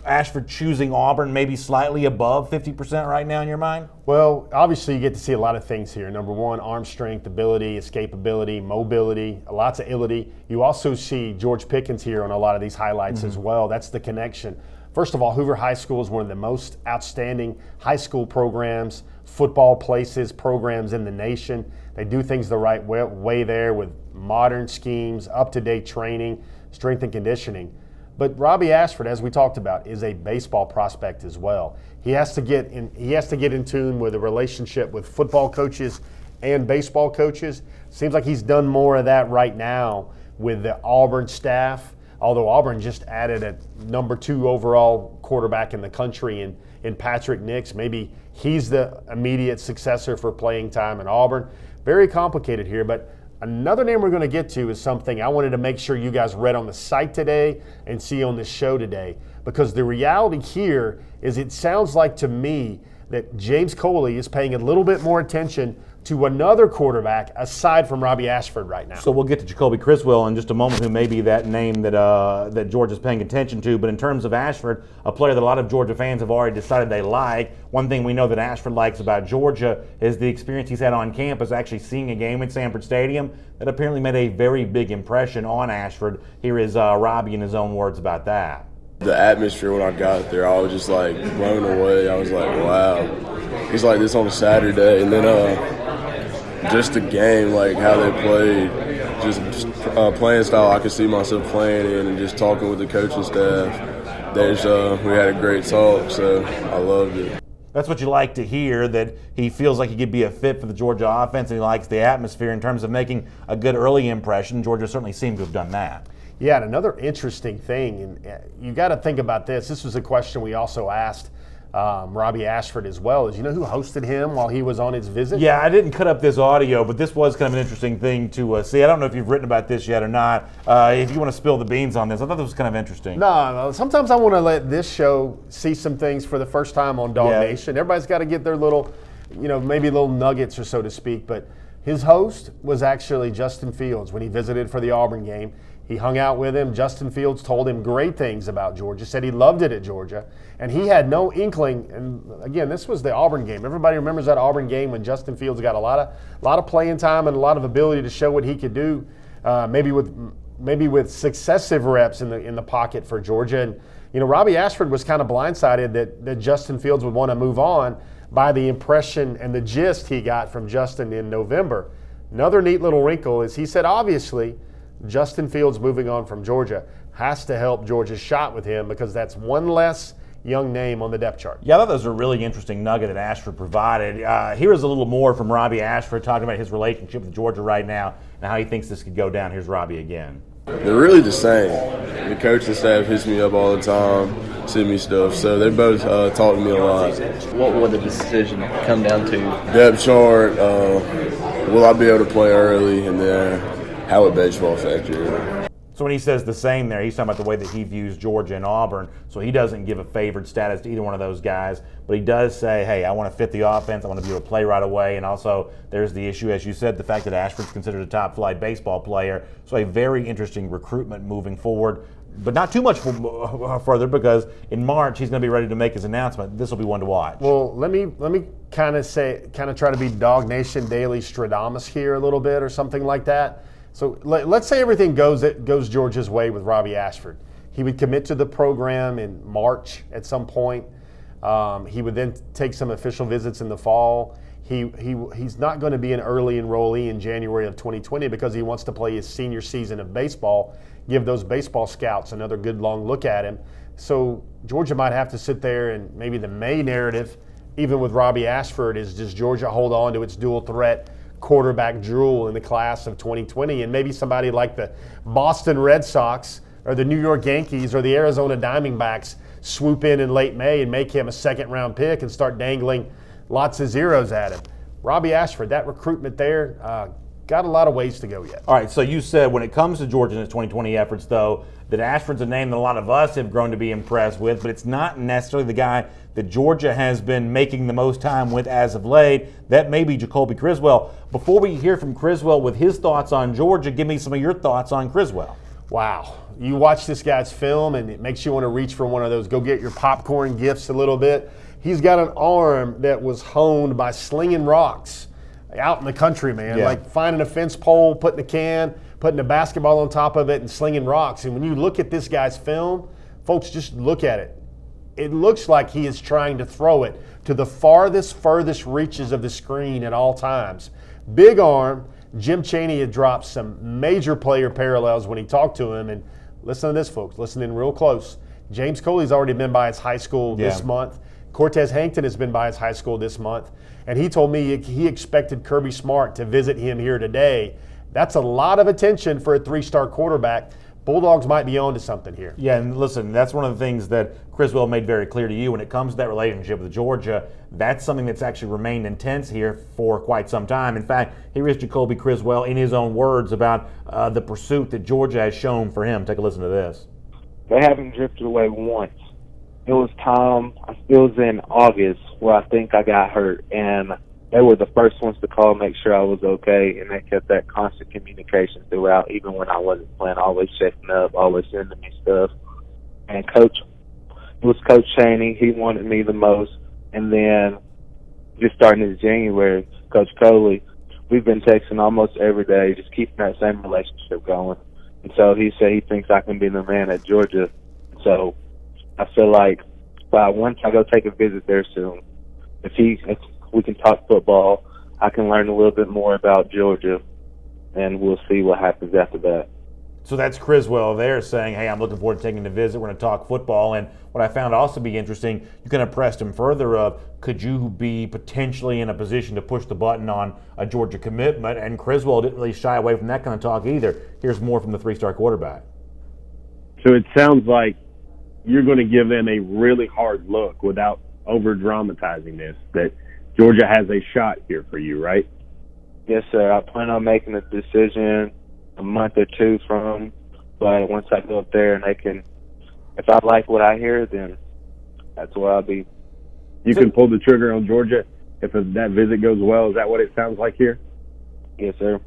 Ashford choosing Auburn maybe slightly above 50% right now in your mind? Well, obviously you get to see a lot of things here. Number one, arm strength, ability, escapability, mobility, lots of ability. You also see George Pickens here on a lot of these highlights as well. That's the connection. First of all, Hoover High School is one of the most outstanding high school programs, football places, programs in the nation. They do things the right way there with modern schemes, up-to-date training, strength and conditioning. But Robbie Ashford, as we talked about, is a baseball prospect as well. He has to get in tune with a relationship with football coaches and baseball coaches. Seems like he's done more of that right now with the Auburn staff, although Auburn just added a number 2 overall quarterback in the country in Patrick Nix. Maybe he's the immediate successor for playing time in Auburn. Very complicated here, but another name we're going to get to is something I wanted to make sure you guys read on the site today and see on this show today, because the reality here is it sounds like to me that James Coley is paying a little bit more attention to another quarterback aside from Robbie Ashford right now. So we'll get to Jacoby Criswell in just a moment, who may be that name that Georgia's paying attention to. But in terms of Ashford, a player that a lot of Georgia fans have already decided they like, one thing we know that Ashford likes about Georgia is the experience he's had on campus, actually seeing a game at Sanford Stadium that apparently made a very big impression on Ashford. Here is Robbie in his own words about that. The atmosphere when I got there, I was just like blown away. I was like, wow. It's like this on a Saturday. And then just the game, like how they played, just playing style I could see myself playing in, and just talking with the coaching staff. We had a great talk, so I loved it. That's what you like to hear, that he feels like he could be a fit for the Georgia offense, and he likes the atmosphere in terms of making a good early impression. Georgia certainly seemed to have done that. Yeah, and another interesting thing, and you got to think about this. This was a question we also asked Robbie Ashford as well. Is, you know who hosted him while he was on his visit? Yeah, I didn't cut up this audio, but this was kind of an interesting thing to see. I don't know if you've written about this yet or not. If you want to spill the beans on this, I thought this was kind of interesting. No, sometimes I want to let this show see some things for the first time on Dog Yeah. Nation. Everybody's got to get their little, maybe little nuggets or so to speak. But his host was actually Justin Fields when he visited for the Auburn game. He hung out with him. Justin Fields told him great things about Georgia, said he loved it at Georgia, and he had no inkling. And again, this was the Auburn game. Everybody remembers that Auburn game when Justin Fields got a lot of playing time and a lot of ability to show what he could do, maybe with successive reps in the pocket for Georgia. And Robbie Ashford was kind of blindsided that Justin Fields would want to move on by the impression and the gist he got from Justin in November. Another neat little wrinkle is he said, obviously, Justin Fields moving on from Georgia has to help Georgia's shot with him, because that's one less young name on the depth chart. Yeah, I thought that was a really interesting nugget that Ashford provided. Here is a little more from Robbie Ashford talking about his relationship with Georgia right now and how he thinks this could go down. Here's Robbie again. They're really the same. The coaching staff hits me up all the time, send me stuff, so they both talk to me a lot. What would the decision come down to? Depth chart, will I be able to play early, and then how would baseball factor in? So when he says the same there, he's talking about the way that he views Georgia and Auburn. So he doesn't give a favored status to either one of those guys, but he does say, hey, I want to fit the offense, I want to be able to play right away. And also there's the issue, as you said, the fact that Ashford's considered a top flight baseball player. So a very interesting recruitment moving forward, but not too much further, because in March he's going to be ready to make his announcement. This will be one to watch. Well, let me kind of try to be Dog Nation Daily Stradamus here a little bit or something like that. So let's say everything goes Georgia's way with Robbie Ashford. He would commit to the program in March at some point. He would then take some official visits in the fall. He's not going to be an early enrollee in January of 2020 because he wants to play his senior season of baseball, give those baseball scouts another good long look at him. So Georgia might have to sit there, and maybe the May narrative, even with Robbie Ashford, is does Georgia hold on to its dual threat quarterback jewel in the class of 2020, and maybe somebody like the Boston Red Sox or the New York Yankees or the Arizona Diamondbacks swoop in late May and make him a second-round pick and start dangling lots of zeros at him. Robbie Ashford, that recruitment there, got a lot of ways to go yet. All right, so you said when it comes to Georgia and its 2020 efforts, though, that Ashford's a name that a lot of us have grown to be impressed with, but it's not necessarily the guy that Georgia has been making the most time with as of late. That may be Jacoby Criswell. Before we hear from Criswell with his thoughts on Georgia, give me some of your thoughts on Criswell. Wow. You watch this guy's film, and it makes you want to reach for one of those go get your popcorn gifts a little bit. He's got an arm that was honed by slinging rocks out in the country, man. Yeah. Like finding a fence pole, putting a can, putting a basketball on top of it, and slinging rocks. And when you look at this guy's film, folks, just look at it. It looks like he is trying to throw it to the furthest reaches of the screen at all times. Big arm. Jim Chaney had dropped some major player parallels when he talked to him. And listen to this, folks. Listen in real close. James Coley's already been by his high school this month. Cortez Hankton has been by his high school this month. And he told me he expected Kirby Smart to visit him here today. That's a lot of attention for a three-star quarterback. Bulldogs might be on to something here. Yeah, and listen, that's one of the things that Criswell made very clear to you when it comes to that relationship with Georgia. That's something that's actually remained intense here for quite some time. In fact, here is Jacoby Criswell in his own words about the pursuit that Georgia has shown for him. Take a listen to this. They haven't drifted away once. It was in August where I think I got hurt, and they were the first ones to call, make sure I was okay, and they kept that constant communication throughout, even when I wasn't playing, always checking up, always sending me stuff. And it was Coach Chaney. He wanted me the most. And then just starting this January, Coach Coley, we've been texting almost every day, just keeping that same relationship going. And so he said he thinks I can be the man at Georgia. So I feel like once I go take a visit there soon, if we can talk football, I can learn a little bit more about Georgia. and we'll see what happens after that. So that's Criswell there saying, hey, I'm looking forward to taking the visit. We're going to talk football. And what I found also be interesting, you kind of pressed him further of, could you be potentially in a position to push the button on a Georgia commitment? And Criswell didn't really shy away from that kind of talk either. Here's more from the three-star quarterback. So it sounds like you're going to give them a really hard look without over-dramatizing this, that Georgia has a shot here for you, right? Yes, sir. I plan on making a decision a month or two from, but once I go up there and if I like what I hear, then that's where I'll be. You can pull the trigger on Georgia if that visit goes well. Is that what it sounds like here? Yes, sir.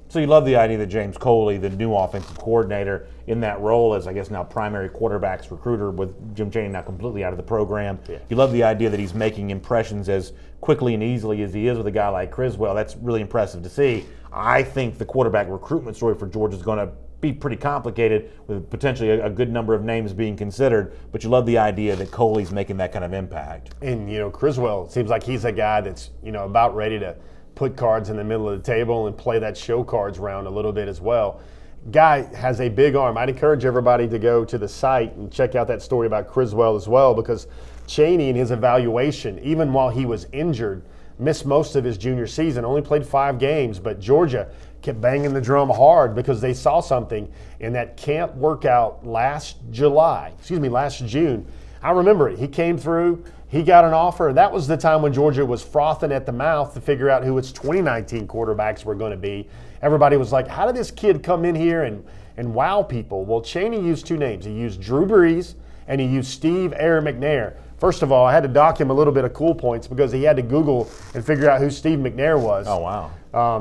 So you love the idea that James Coley, the new offensive coordinator, in that role as, I guess, now primary quarterbacks recruiter with Jim Chaney now completely out of the program. Yeah. You love the idea that he's making impressions as quickly and easily as he is with a guy like Criswell. That's really impressive to see. I think the quarterback recruitment story for Georgia is going to be pretty complicated with potentially a good number of names being considered, but you love the idea that Coley's making that kind of impact. And, Criswell seems like he's a guy that's, about ready to put cards in the middle of the table and play that show cards round a little bit as well. Guy has a big arm. I'd encourage everybody to go to the site and check out that story about Criswell as well, because Chaney, in his evaluation, even while he was injured, missed most of his junior season, only played 5 games, but Georgia kept banging the drum hard because they saw something in that camp workout last June. I remember it. He came through, he got an offer, and that was the time when Georgia was frothing at the mouth to figure out who its 2019 quarterbacks were going to be. Everybody was like, how did this kid come in here and wow people? Well, Chaney used 2 names. He used Drew Brees and he used Steve Air McNair. First of all, I had to dock him a little bit of cool points because he had to Google and figure out who Steve McNair was. Oh, wow.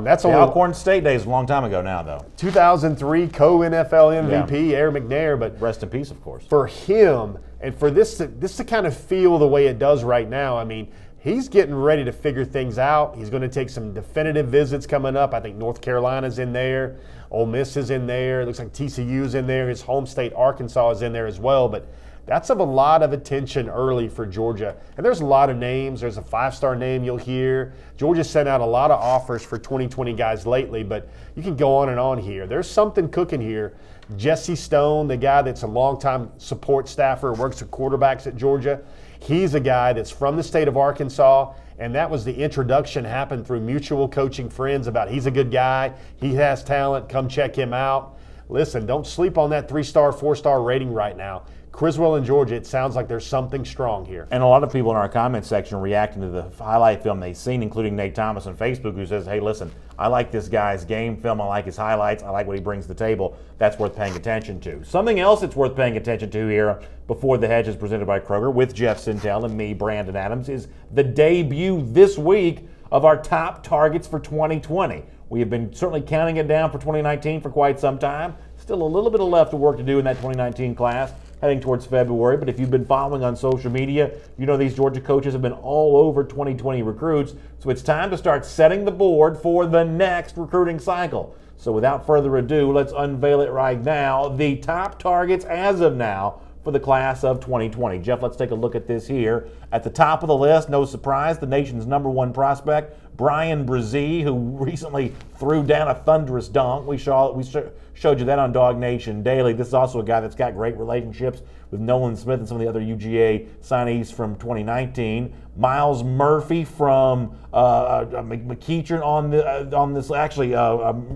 That's the only Alcorn State days, a long time ago now, though. 2003 co-NFL MVP, Air McNair. But rest in peace, of course. For him, and for this to kind of feel the way it does right now, I mean, he's getting ready to figure things out. He's going to take some definitive visits coming up. I think North Carolina's in there. Ole Miss is in there. It looks like TCU's in there. His home state, Arkansas, is in there as well. But that's of a lot of attention early for Georgia. And there's a lot of names. There's a 5-star name you'll hear. Georgia sent out a lot of offers for 2020 guys lately, but you can go on and on here. There's something cooking here. Jesse Stone, the guy that's a longtime support staffer, works with quarterbacks at Georgia, he's a guy that's from the state of Arkansas, and that was the introduction, happened through mutual coaching friends about he's a good guy, he has talent, come check him out. Listen, don't sleep on that 3-star, 4-star rating right now. Criswell and Georgia, it sounds like there's something strong here. And a lot of people in our comment section reacting to the highlight film they've seen, including Nate Thomas on Facebook, who says, hey, listen, I like this guy's game film. I like his highlights. I like what he brings to the table. That's worth paying attention to. Something else that's worth paying attention to here before the Hedges presented by Kroger with Jeff Sintel and me, Brandon Adams, is the debut this week of our top targets for 2020. We have been certainly counting it down for 2019 for quite some time. Still a little bit of left of work to do in that 2019 class, heading towards February. But if you've been following on social media, you know these Georgia coaches have been all over 2020 recruits. So it's time to start setting the board for the next recruiting cycle. So without further ado, let's unveil it right now. The top targets as of now for the class of 2020. Jeff, let's take a look at this here. At the top of the list, no surprise, the nation's #1 prospect, Brian Brzee, who recently threw down a thunderous dunk. We showed you that on Dog Nation Daily. This is also a guy that's got great relationships with Nolan Smith and some of the other UGA signees from 2019. Miles Murphy from McEachern on this. Actually,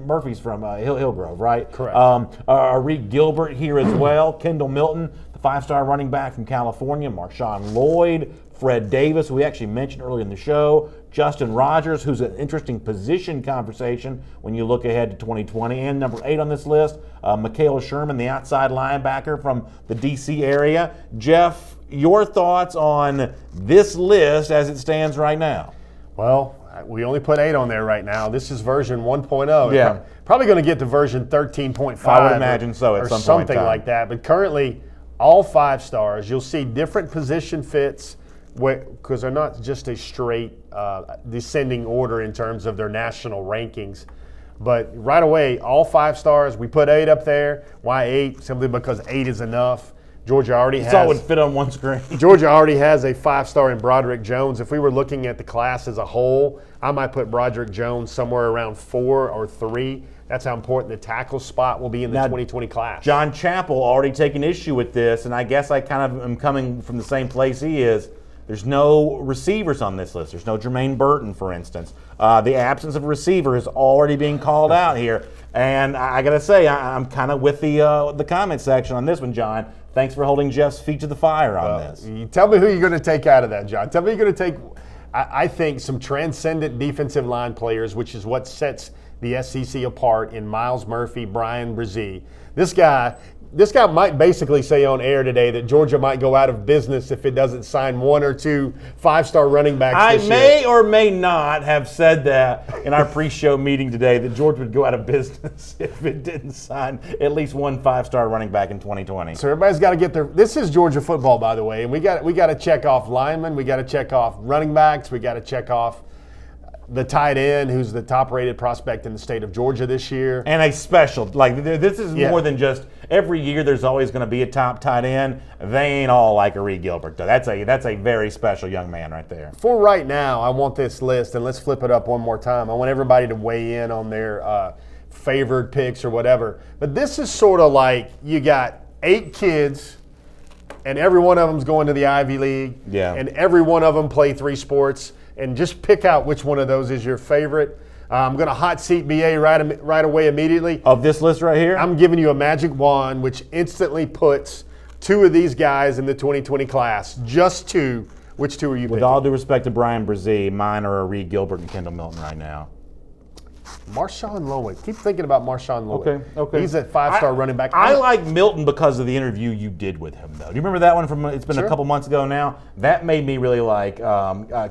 Murphy's from Hillgrove, right? Correct. Arik Gilbert here as well. Kendall Milton, the 5-star running back from California. Marshawn Lloyd, Fred Davis, who we actually mentioned earlier in the show. Justin Rogers, who's an interesting position conversation when you look ahead to 2020. And number 8 on this list, Mikael Sherman, the outside linebacker from the D.C. area. Jeff, your thoughts on this list as it stands right now? Well, we only put 8 on there right now. This is version 1.0. Yeah. Probably going to get to version 13.5. I would imagine so at or some point something in time. like that. But currently, all 5 stars. You'll see different position fits because they're not just a straight descending order in terms of their national rankings. But right away, all 5 stars, we put 8 up there. Why 8? Simply because 8 is enough. Georgia already That's all would has fit on one screen. Georgia already has a 5-star in Broderick Jones. If we were looking at the class as a whole, I might put Broderick Jones somewhere around 4 or 3. That's how important the tackle spot will be in the 2020 class. John Chappell already taking issue with this, and I guess I kind of am coming from the same place he is. There's no receivers on this list. There's no Jermaine Burton, for instance. The absence of a receiver is already being called out here. And I got to say, I'm kind of with the comment section on this one, John. Thanks for holding Jeff's feet to the fire on this. You tell me who you're going to take out of that, John. Tell me you're going to take, I think, some transcendent defensive line players, which is what sets the SEC apart in Miles Murphy, Brian Brzee. This guy might basically say on air today that Georgia might go out of business if it doesn't sign 1 or 2 5-star running backs this year. I may or may not have said that in our pre-show meeting today that Georgia would go out of business if it didn't sign at least 1 5-star running back in 2020. So everybody's got to get their. This is Georgia football, by the way, and we got to check off linemen, we got to check off running backs, we got to check off the tight end, who's the top-rated prospect in the state of Georgia this year. And a special. Like, this is more than just every year there's always going to be a top tight end. They ain't all like a Reed Gilbert, though. That's a very special young man right there. For right now, I want this list, and let's flip it up one more time. I want everybody to weigh in on their favored picks or whatever. But this is sort of like you got 8 kids, and every one of them's going to the Ivy League. Yeah. And every one of them play 3 sports. And just pick out which one of those is your favorite. I'm going to hot seat BA right away immediately. Of this list right here? I'm giving you a magic wand, which instantly puts 2 of these guys in the 2020 class. Just 2. Which 2 are you picking? With all due respect to Brian Brzee, mine are Reed Gilbert and Kendall Milton right now. Marshawn Lloyd. Keep thinking about Marshawn Lloyd. Okay. He's a 5-star running back. I like Milton because of the interview you did with him, though. Do you remember that one from? It's been a couple months ago now. That made me really like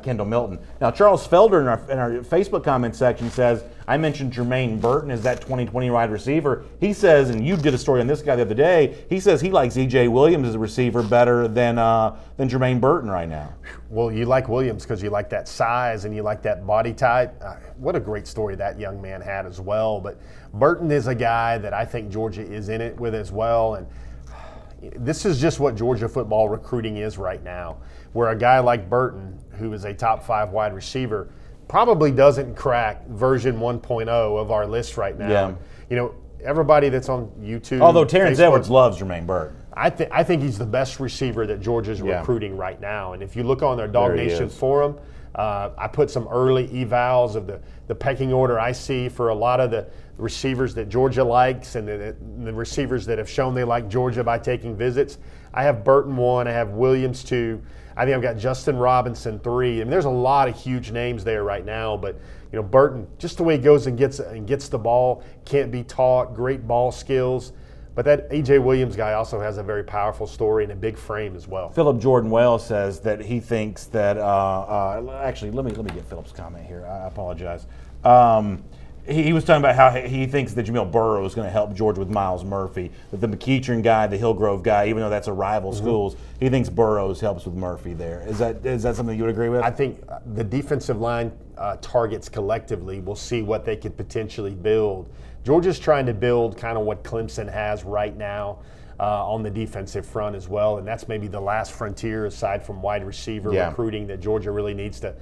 Kendall Milton. Now, Charles Felder in our Facebook comment section says, I mentioned Jermaine Burton as that 2020 wide receiver. He says, and you did a story on this guy the other day, he says he likes E.J. Williams as a receiver better than Jermaine Burton right now. Well, you like Williams because you like that size and you like that body type. What a great story that young man had as well. But Burton is a guy that I think Georgia is in it with as well. And this is just what Georgia football recruiting is right now, where a guy like Burton, who is a top 5 wide receiver, probably doesn't crack version 1.0 of our list right now. Yeah. You know, everybody that's on YouTube. Although Terrence Facebook, Edwards loves Jermaine Burton. I think he's the best receiver that Georgia's recruiting right now. And if you look on their Dog Nation forum, I put some early evals of the pecking order I see for a lot of the receivers that Georgia likes and the receivers that have shown they like Georgia by taking visits. I have Burton 1. I have Williams 2. I think I've got Justin Robinson 3. I mean, there's a lot of huge names there right now, but you know, Burton, just the way he goes and gets the ball, can't be taught, great ball skills. But that A.J. Williams guy also has a very powerful story and a big frame as well. Philip Jordan Wells says that he thinks that actually, let me get Philip's comment here. I apologize. He was talking about how he thinks that Jamil Burrow is going to help Georgia with Miles Murphy. That the McEachern guy, the Hillgrove guy, even though that's a rival schools, he thinks Burrows helps with Murphy there. Is that something you would agree with? I think the defensive line targets collectively will see what they could potentially build. Georgia's trying to build kind of what Clemson has right now on the defensive front as well, and that's maybe the last frontier aside from wide receiver recruiting that Georgia really needs to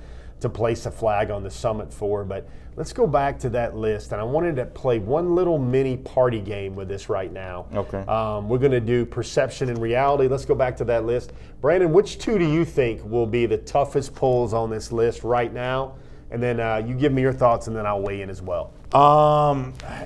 place a flag on the summit for. But let's go back to that list, and I wanted to play one little mini party game with this right now. Okay. We're going to do perception and reality. Let's go back to that list. Brandon, which 2 do you think will be the toughest pulls on this list right now? And then you give me your thoughts, and then I'll weigh in as well.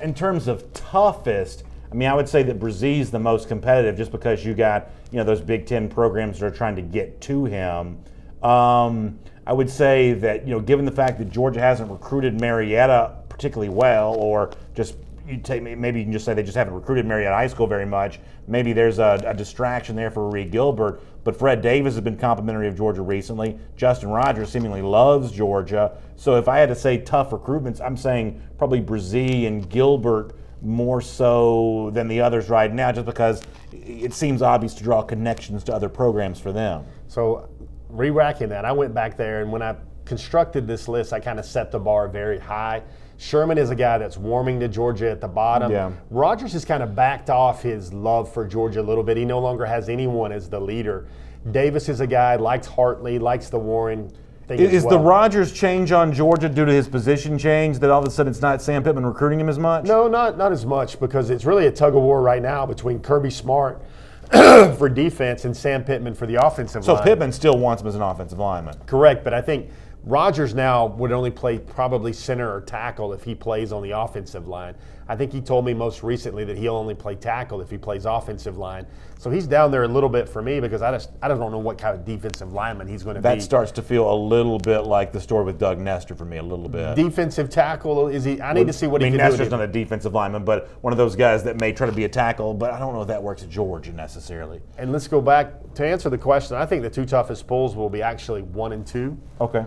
In terms of toughest, I mean, I would say that Brzee's the most competitive just because you got, those Big Ten programs that are trying to get to him. I would say that, given the fact that Georgia hasn't recruited Marietta particularly well, or just maybe you can just say they just haven't recruited Marietta High School very much, maybe there's a distraction there for Reed Gilbert. But Fred Davis has been complimentary of Georgia recently. Justin Rogers seemingly loves Georgia. So if I had to say tough recruitments, I'm saying probably Brzee and Gilbert more so than the others right now, just because it seems obvious to draw connections to other programs for them. So re-racking that, I went back there, and when I constructed this list, I kind of set the bar very high. Sherman is a guy that's warming to Georgia at the bottom. Yeah. Rogers has kind of backed off his love for Georgia a little bit. He no longer has anyone as the leader. Davis is a guy, likes Hartley, likes the Warren thing as Is well. the Rogers change on Georgia due to his position change that all of a sudden it's not Sam Pittman recruiting him as much? No, not as much, because it's really a tug of war right now between Kirby Smart for defense and Sam Pittman for the offensive line. So Pittman still wants him as an offensive lineman. Correct, but I think Rogers now would only play probably center or tackle if he plays on the offensive line. I think he told me most recently that he'll only play tackle if he plays offensive line. So he's down there a little bit for me because I don't know what kind of defensive lineman he's going to be. That starts to feel a little bit like the story with Doug Nestor for me, a little bit. Defensive tackle, is he? I need to see what he can do. Nestor's not a defensive lineman, but one of those guys that may try to be a tackle, but I don't know if that works at Georgia necessarily. And let's go back to answer the question. I think the two toughest pulls will be actually 1 and 2. Okay.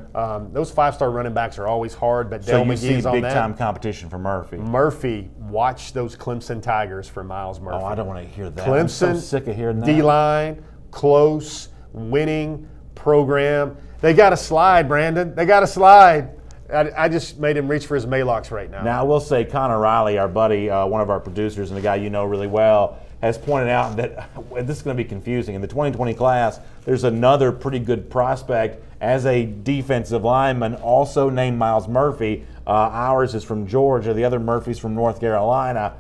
Those 5-star running backs are always hard, but So Dale you see McGee's on that. big-time competition for Murphy. Murphy, watch those Clemson Tigers for Miles Murphy. Oh, I don't want to hear that. Clemson, I'm so sick of hearing that. D-line, close, winning program. They got to slide, Brandon. They got to slide. I just made him reach for his Maalox right now. Now, I will say Connor Riley, our buddy, one of our producers and a guy you know really well, has pointed out that this is going to be confusing. In the 2020 class, there's another pretty good prospect as a defensive lineman, also named Miles Murphy. Ours is from Georgia. The other Murphy's from North Carolina.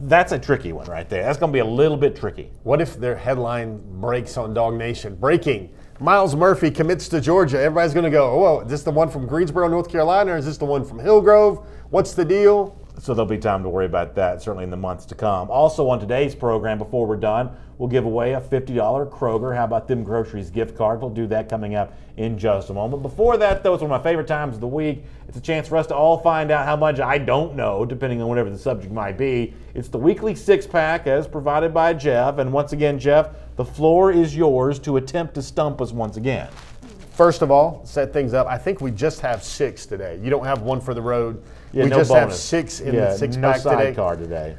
That's a tricky one right there. That's going to be a little bit tricky. What if their headline breaks on Dog Nation? Breaking. Miles Murphy commits to Georgia. Everybody's going to go, oh, is this the one from Greensboro, North Carolina, or is this the one from Hillgrove? What's the deal? So there'll be time to worry about that, certainly in the months to come. Also on today's program, before we're done, we'll give away a $50 Kroger How About Them Groceries gift card. We'll do that coming up in just a moment. Before that, though, it's one of my favorite times of the week. It's a chance for us to all find out how much I don't know, depending on whatever the subject might be. It's the weekly six-pack as provided by Jeff. And once again, Jeff, the floor is yours to attempt to stump us once again. First of all, set things up. I think we just have 6 today. You don't have one for the road. Yeah, we no just have bonus. 6 in Yeah, the six no pack today. sidecar today.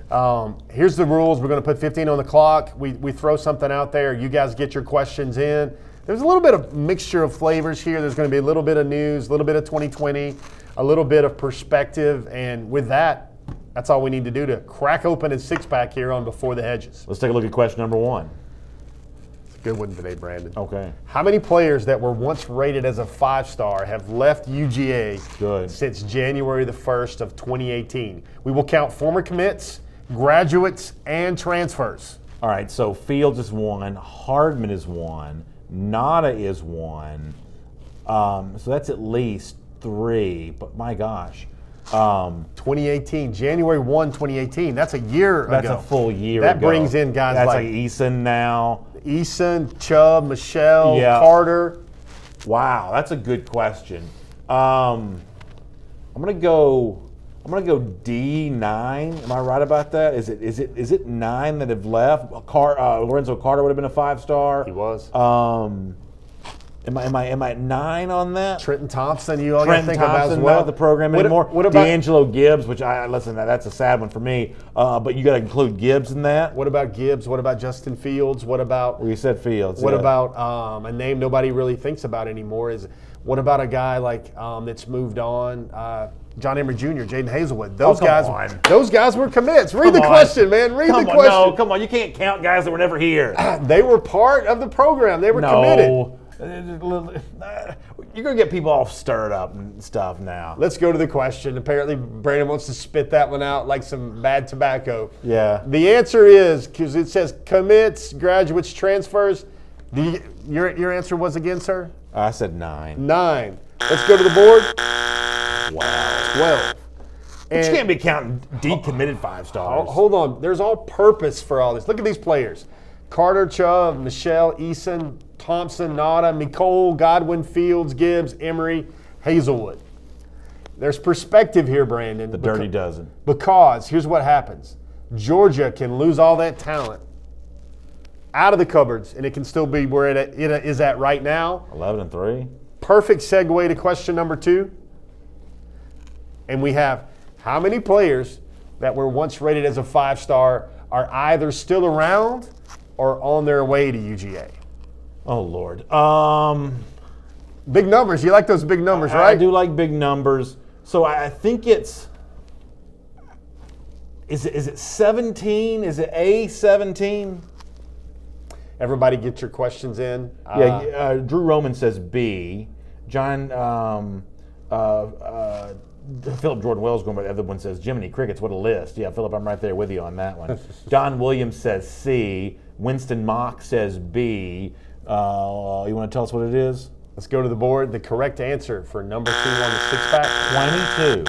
Here's the rules. We're going to put 15 on the clock. We throw something out there. You guys get your questions in. There's a little bit of mixture of flavors here. There's going to be a little bit of news, a little bit of 2020, a little bit of perspective. And with that, that's all we need to do to crack open a six-pack here on Before the Hedges. Let's take a look at question number 1. Good one today, Brandon. Okay. How many players that were once rated as a 5-star have left UGA since January the 1st of 2018? We will count former commits, graduates, and transfers. All right, so Fields is 1, Hardman is 1, Nada is 1. So that's at least 3, but my gosh. 2018, January 1, 2018. That's a year ago. That's a full year That ago. brings in guys that's like Eason now. Eason, Chubb, Michelle, Yeah. Carter. Wow, that's a good question. I'm gonna go D9. Am I right about that? Is it 9 that have left? Lorenzo Carter would have been a 5-star. He was. Am I at 9 on that? Trenton Thompson, you all got to Trenton think about as Thompson well. not the program anymore. What about D'Angelo Gibbs, which that's a sad one for me. But you got to include Gibbs in that. What about Gibbs? What about Justin Fields? What about Well, you said Fields. What yeah. about a name nobody really thinks about anymore? What about a guy like that's moved on? John Emery Jr., Jaden Hazelwood. Those guys were commits. Read the question, man. Read the question. No, come on. You can't count guys that were never here. They were part of the program. They were committed. You're going to get people all stirred up and stuff now. Let's go to the question. Apparently, Brandon wants to spit that one out like some bad tobacco. Yeah. The answer is, because it says commits, graduates, transfers. Your answer was again, sir? I said 9. 9. Let's go to the board. Wow. 12. But you And can't be counting decommitted 5-stars. hold on. There's all purpose for all this. Look at these players. Carter, Chubb, Michelle, Eason, Thompson, Nada, Nicole, Godwin, Fields, Gibbs, Emery, Hazelwood. There's perspective here, Brandon. The Dirty Dozen. Because here's what happens. Georgia can lose all that talent out of the cupboards, and it can still be where it is at right now. 11-3. Perfect segue to question number 2. And we have how many players that were once rated as a 5-star are either still around or on their way to UGA? Oh, Lord. Big numbers. You like those big numbers, right? I do like big numbers. So I think it's. Is it 17? Is it A17? Everybody get your questions in. Drew Roman says B. John Philip Jordan Wells going, but the other one says Jiminy Crickets. What a list! Yeah, Philip, I'm right there with you on that one. Don Williams says C. Winston Mock says B. You want to tell us what it is? Let's go to the board. The correct answer for number 2 on the six-pack.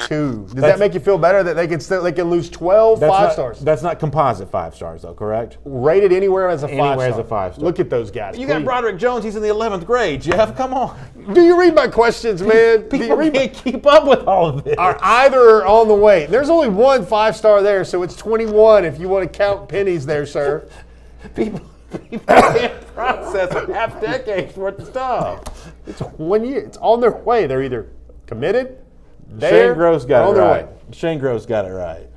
22. Does that make you feel better that they can lose 12 5-stars? That's not composite 5 stars, though, correct? Rated anywhere as a 5-star. Anywhere as a 5-star. Look at those guys. You got Broderick Jones. He's in the 11th grade. Jeff, come on. Do you read my questions, man? People can't keep up with all of this. Either are on the way. There's only one 5-star there, so it's 21 if you want to count pennies there, sir. People can't process a half decade's worth of stuff. It's 1 year. It's on their way. They're either committed, Shane Gross got it right. Way. Shane Gross got it right.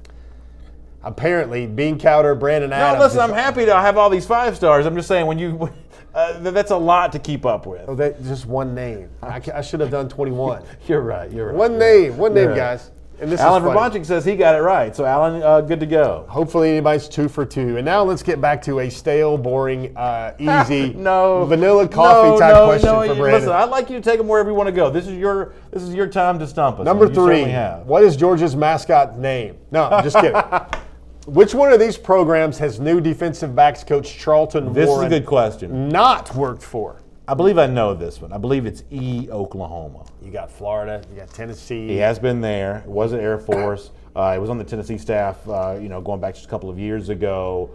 Apparently, Bean Cowder, Brandon Adams. No, listen, I'm happy to have all these 5 stars. I'm just saying, when you that's a lot to keep up with. Oh, that's just one name. I should have done 21. You're right. One name, guys. And this Alan is Verboncic says he got it right. So, Alan, good to go. Hopefully anybody's 2 for 2. And now let's get back to a stale, boring, easy, vanilla coffee type question for Brandon. Listen, I'd like you to take them wherever you want to go. This is your time to stump us. Number 3, what is Georgia's mascot name? No, I'm just kidding. Which one of these programs has new defensive backs coach Charlton Warren This is a good question. Not worked for? I believe I know this one. I believe it's Oklahoma. You got Florida. You got Tennessee. He has been there. It was at Air Force. He was on the Tennessee staff, going back just a couple of years ago.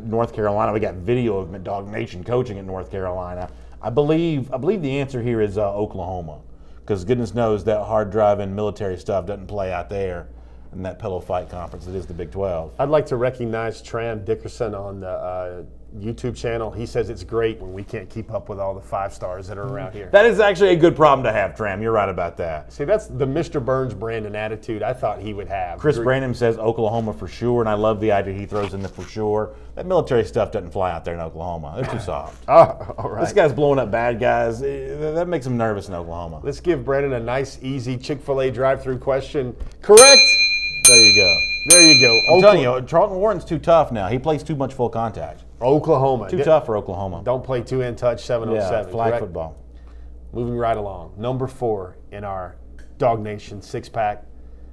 North Carolina, we got video of Dog Nation coaching at North Carolina. I believe the answer here is Oklahoma, because goodness knows that hard-driving military stuff doesn't play out there in that pillow fight conference. It is the Big 12. I'd like to recognize Tram Dickerson on the YouTube channel. He says it's great when we can't keep up with all the 5 stars that are around here. That is actually a good problem to have, Tram. You're right about that. See, that's the Mr. Burns Brandon attitude I thought he would have. Chris Brandon says Oklahoma for sure, and I love the idea he throws in the for sure. That military stuff doesn't fly out there in Oklahoma. They're too soft. Oh, all right. This guy's blowing up bad guys. That makes him nervous in Oklahoma. Let's give Brandon a nice, easy Chick-fil-A drive-through question. Correct. There you go. There you go. I'm telling you, Charlton Warren's too tough now. He plays too much full contact. Oklahoma. Too tough for Oklahoma. Don't play 2-hand touch, 707. Yeah, flag correct? football. Moving right along. Number 4 in our Dog Nation 6-pack.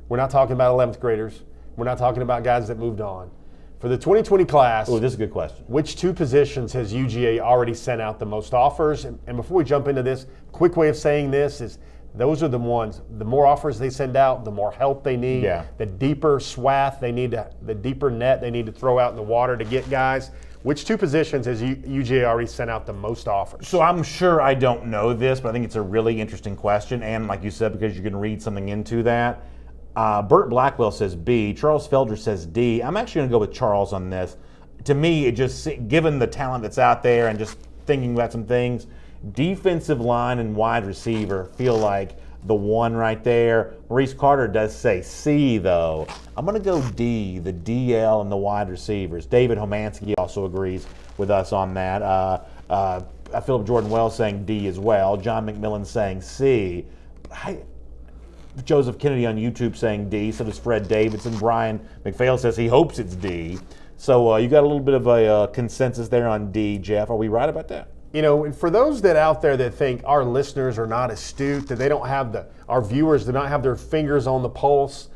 We're not talking about 11th graders. We're not talking about guys that moved on. For the 2020 class, oh, this is a good question. Which 2 positions has UGA already sent out the most offers? And before we jump into this, quick way of saying this is those are the ones, the more offers they send out, the more help they need, the deeper swath they need, the deeper net they need to throw out in the water to get guys. Which 2 positions has UGA already sent out the most offers? So I'm sure I don't know this, but I think it's a really interesting question. And like you said, because you can read something into that. Burt Blackwell says B. Charles Felder says D. I'm actually going to go with Charles on this. To me, it just, given the talent that's out there and just thinking about some things, defensive line and wide receiver feel like the one right there. Maurice Carter does say C, though. I'm going to go D, the DL and the wide receivers. David Homansky also agrees with us on that. Philip Jordan Wells saying D as well. John McMillan saying C. Joseph Kennedy on YouTube saying D. So does Fred Davidson. Brian McPhail says he hopes it's D. So you got a little bit of a consensus there on D, Jeff. Are we right about that? You know, for those that out there that think our listeners are not astute, that they don't have our viewers do not have their fingers on the pulse,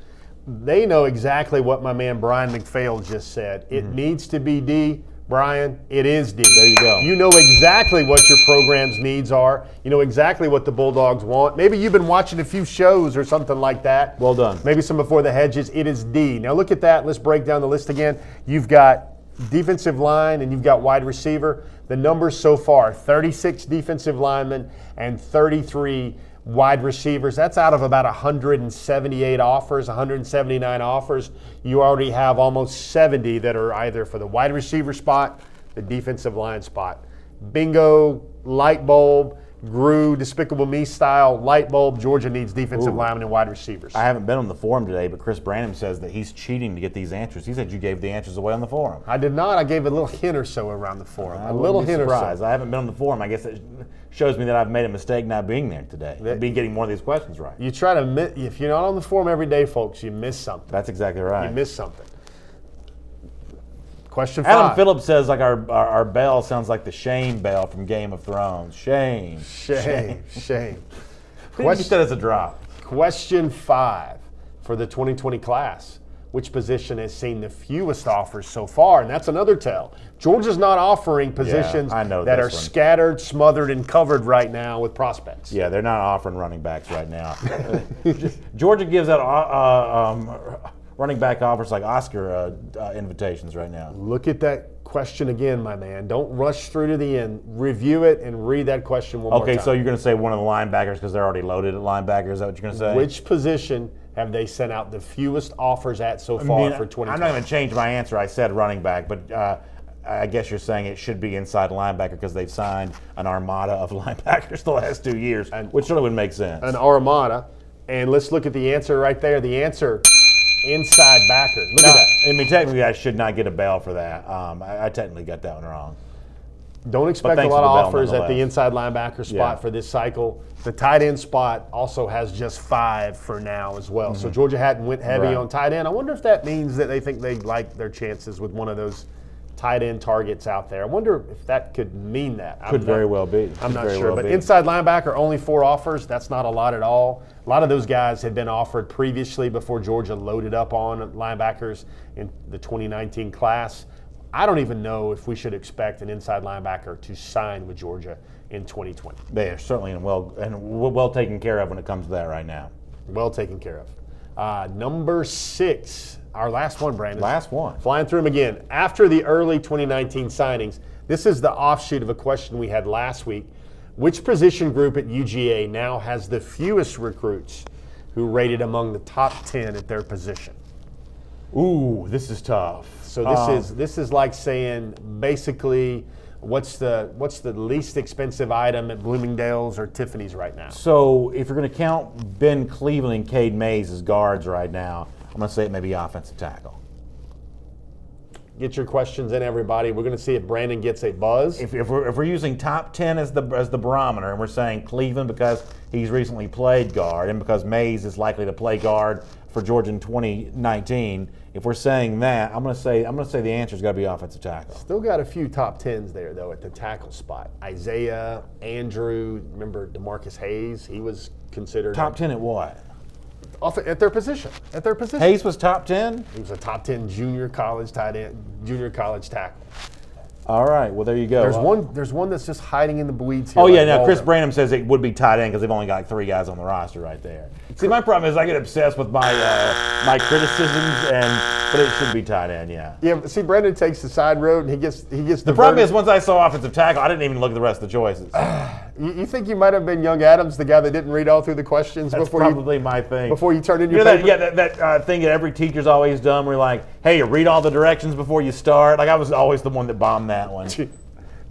they know exactly what my man Brian McPhail just said. It needs to be D. Brian, it is D. There you go. You know exactly what your program's needs are. You know exactly what the Bulldogs want. Maybe you've been watching a few shows or something like that. Well done. Maybe some before the Hedges. It is D. Now look at that. Let's break down the list again. You've got defensive line and you've got wide receiver. The numbers so far, 36 defensive linemen and 33 wide receivers. That's out of about 178 offers, 179 offers. You already have almost 70 that are either for the wide receiver spot, the defensive line spot. Bingo, light bulb. Gru, Despicable Me style light bulb. Georgia needs defensive linemen and wide receivers. I haven't been on the forum today, but Chris Branham says that he's cheating to get these answers. He said you gave the answers away on the forum. I did not. I gave a little hint or so around the forum. A little hint or so. I haven't been on the forum. I guess it shows me that I've made a mistake not being there today. I've been getting more of these questions right. You try to if you're not on the forum every day, folks, you miss something. That's exactly right. You miss something. Question 5. Adam Phillips says like our bell sounds like the shame bell from Game of Thrones. Shame. Shame. You said it's a drop. Question 5 for the 2020 class. Which position has seen the fewest offers so far? And that's another tell. Georgia's not offering positions that are scattered, smothered, and covered right now with prospects. Yeah, they're not offering running backs right now. Georgia gives out running back offers like Oscar invitations right now. Look at that question again, my man. Don't rush through to the end. Review it and read that question one more time. Okay, so you're going to say one of the linebackers because they're already loaded at linebacker. Is that what you're going to say? Which position have they sent out the fewest offers at so far for 2020? I'm not going to change my answer. I said running back, but I guess you're saying it should be inside linebacker because they've signed an armada of linebackers the last 2 years, which really would make sense. An armada. And let's look at the answer right there. The answer, inside backer. Look at that. I mean, technically, I should not get a bell for that. I technically got that one wrong. Don't expect a lot of offers at the inside linebacker spot for this cycle. The tight end spot also has just 5 for now as well. So Georgia hadn't went heavy on tight end. I wonder if that means that they think they like their chances with one of those tight end targets out there. I wonder if that could mean that. Could very well be. I'm not sure. But inside linebacker, only 4 offers. That's not a lot at all. A lot of those guys had been offered previously before Georgia loaded up on linebackers in the 2019 class. I don't even know if we should expect an inside linebacker to sign with Georgia in 2020. They are certainly well taken care of when it comes to that right now. Well taken care of. Number 6, our last one, Brandon. Last one. Flying through them again. After the early 2019 signings, this is the offshoot of a question we had last week. Which position group at UGA now has the fewest recruits who rated among the top 10 at their position? Ooh, this is tough. So this is like saying basically what's the least expensive item at Bloomingdale's or Tiffany's right now? So if you're going to count Ben Cleveland and Cade Mays as guards right now, I'm going to say it may be offensive tackle. Get your questions in, everybody. We're going to see if Brandon gets a buzz. If we're using top 10 as the barometer, and we're saying Cleveland because he's recently played guard and because Mays is likely to play guard for Georgia in 2019, if we're saying that, I'm going to say the answer's got to be offensive tackle. Still got a few top 10s there though at the tackle spot. Isaiah, Andrew, remember DeMarcus Hayes? He was considered top 10 at what? At their position. Hayes was top 10? He was a top 10 junior college tackle. All right, well there you go. There's one that's just hiding in the weeds here. Oh yeah, now Chris Branham says it would be tight end because they've only got 3 guys on the roster right there. See, my problem is I get obsessed with my criticisms, but it should be tight end, yeah. Yeah, but see, Brandon takes the side road and he gets the problem is once I saw offensive tackle, I didn't even look at the rest of the choices. You think you might have been young Adams, the guy that didn't read all through the questions probably my thing. Before you turned in your paper? That thing that every teacher's always done. Where you're like, hey, read all the directions before you start. Like I was always the one that bombed that one.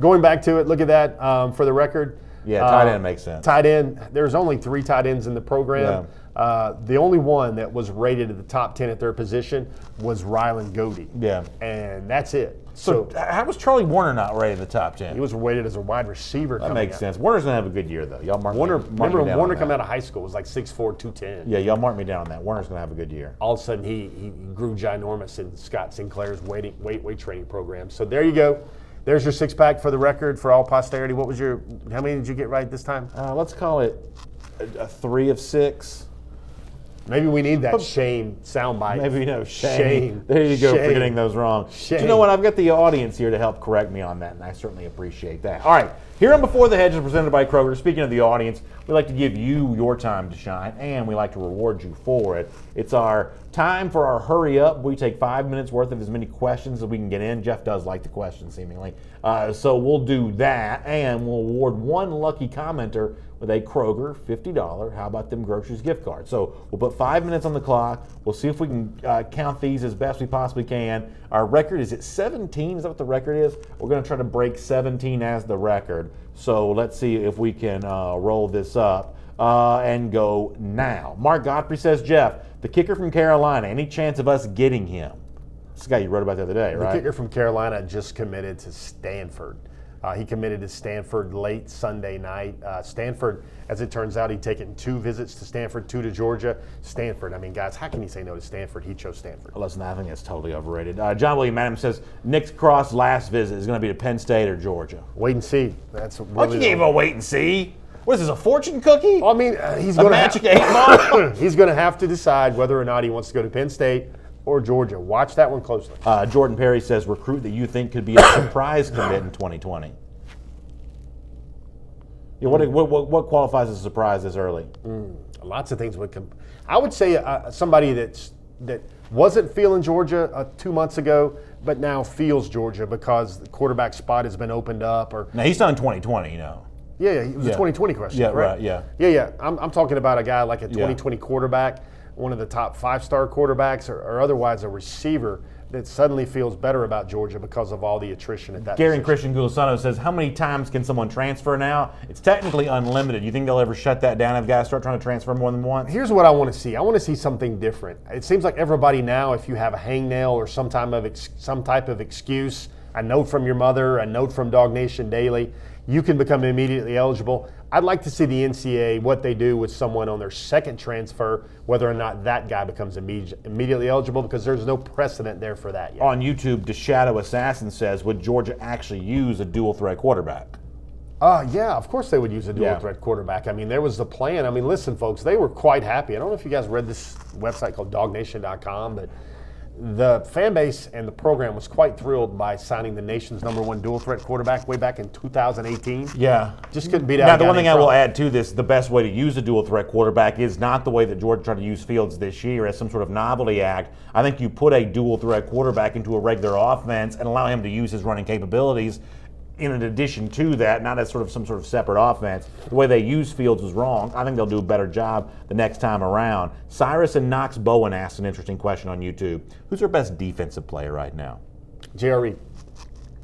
Going back to it, look at that for the record. Yeah, tight end makes sense. Tight end. There's only 3 tight ends in the program. Yeah. The only one that was rated at the top 10 at their position was Rylan Godey. Yeah. And that's it. So how was Charlie Warner not rated in the top 10? He was rated as a wide receiver. That makes sense. Warner's going to have a good year, though. Y'all mark Warner, me Warner coming out of high school was like 6'4", 210. Yeah, y'all mark me down on that. Warner's going to have a good year. All of a sudden, he grew ginormous in Scott Sinclair's weight training program. So there you go. There's your 6-pack for the record, for all posterity. How many did you get right this time? Let's call it a 3 of 6. Maybe we need that shame soundbite. Maybe shame. There you go, for getting those wrong. Shame. But you know what? I've got the audience here to help correct me on that, and I certainly appreciate that. All right, here on Before the Hedges, presented by Kroger. Speaking of the audience, we like to give you your time to shine, and we like to reward you for it. It's our time for our hurry up. We take 5 minutes worth of as many questions as we can get in. Jeff does like the questions, seemingly. So we'll do that, and we'll award one lucky commenter with with a Kroger $50 How About Them Groceries gift card. So we'll put 5 minutes on the clock. We'll see if we can count these as best we possibly can. Our record is at 17. Is that what the record is? We're going to try to break 17 as the record. So let's see if we can roll this up and go now. Mark Godfrey says, Jeff, the kicker from Carolina, any chance of us getting him? This is the guy you wrote about the other day, right? The kicker from Carolina just committed to Stanford. He committed to Stanford late Sunday night. Stanford, as it turns out, he'd taken 2 visits to Stanford, 2 to Georgia. Stanford, I mean, guys, how can you say no to Stanford? He chose Stanford. Listen, I think that's totally overrated. John William Adams says Nick Cross' last visit is going to be to Penn State or Georgia. Wait and see. That's What really you gave a wait and see? What is this, a fortune cookie? Well, I mean, he's a going magic 8 ball? He's going to have to decide whether or not he wants to go to Penn State or Georgia. Watch that one closely. Jordan Perry says recruit that you think could be a surprise commit in 2020. Yeah, what qualifies as a surprise this early? Lots of things would come. I would say somebody that wasn't feeling Georgia 2 months ago, but now feels Georgia because the quarterback spot has been opened up. Or now he's done 2020, you know. Yeah, it was a 2020 question. Yeah, right. Yeah. I'm talking about a guy like a 2020 quarterback, one of the top 5-star quarterbacks, or otherwise a receiver that suddenly feels better about Georgia because of all the attrition at that Gary position. and Christian Gulisano says, how many times can someone transfer now? It's technically unlimited. You think they'll ever shut that down if guys start trying to transfer more than once? Here's what I want to see. I want to see something different. It seems like everybody now, if you have a hangnail or some type of excuse, a note from your mother, a note from Dog Nation Daily, you can become immediately eligible. I'd like to see the NCAA, what they do with someone on their second transfer, whether or not that guy becomes immediately eligible, because there's no precedent there for that yet. On YouTube, The Shadow Assassin says, would Georgia actually use a dual threat quarterback? Yeah, of course they would use a dual threat quarterback. I mean, there was the plan. I mean, listen, folks, they were quite happy. I don't know if you guys read this website called dognation.com, but the fan base and the program was quite thrilled by signing the nation's #1 dual threat quarterback way back in 2018. Yeah. Just couldn't beat out. Now, the one thing I will add to this, the best way to use a dual threat quarterback is not the way that Georgia tried to use Fields this year as some sort of novelty act. I think you put a dual threat quarterback into a regular offense and allow him to use his running capabilities in addition to that, not as some sort of separate offense. The way they use Fields was wrong. I think they'll do a better job the next time around. Cyrus and Knox Bowen asked an interesting question on YouTube. Who's our best defensive player right now? J.R. Reed.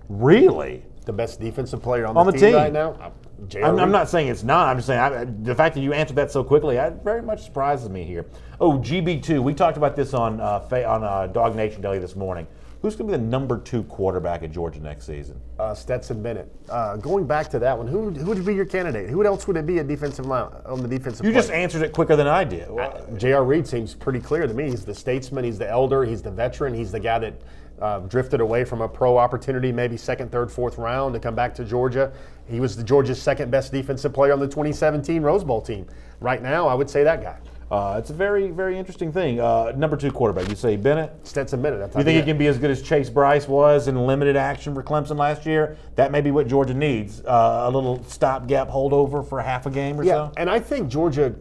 Really? The best defensive player on the team right now? I'm not saying it's not. I'm just saying the fact that you answered that so quickly, that very much surprises me here. Oh, GB2. We talked about this on Dog Nation Daily this morning. Who's going to be the #2 quarterback at Georgia next season? Stetson Bennett. Going back to that one, who would be your candidate? Who else would it be at defensive line on the defensive? You just answered it quicker than I did. J.R. Reed seems pretty clear to me. He's the statesman. He's the elder. He's the veteran. He's the guy that drifted away from a pro opportunity, maybe second, third, fourth round to come back to Georgia. He was Georgia's second best defensive player on the 2017 Rose Bowl team. Right now, I would say that guy. It's a very, very interesting thing. #2 quarterback, you say Bennett? Stetson Bennett. You think he can be as good as Chase Bryce was in limited action for Clemson last year? That may be what Georgia needs, a little stopgap holdover for half a game or so? And I think Georgia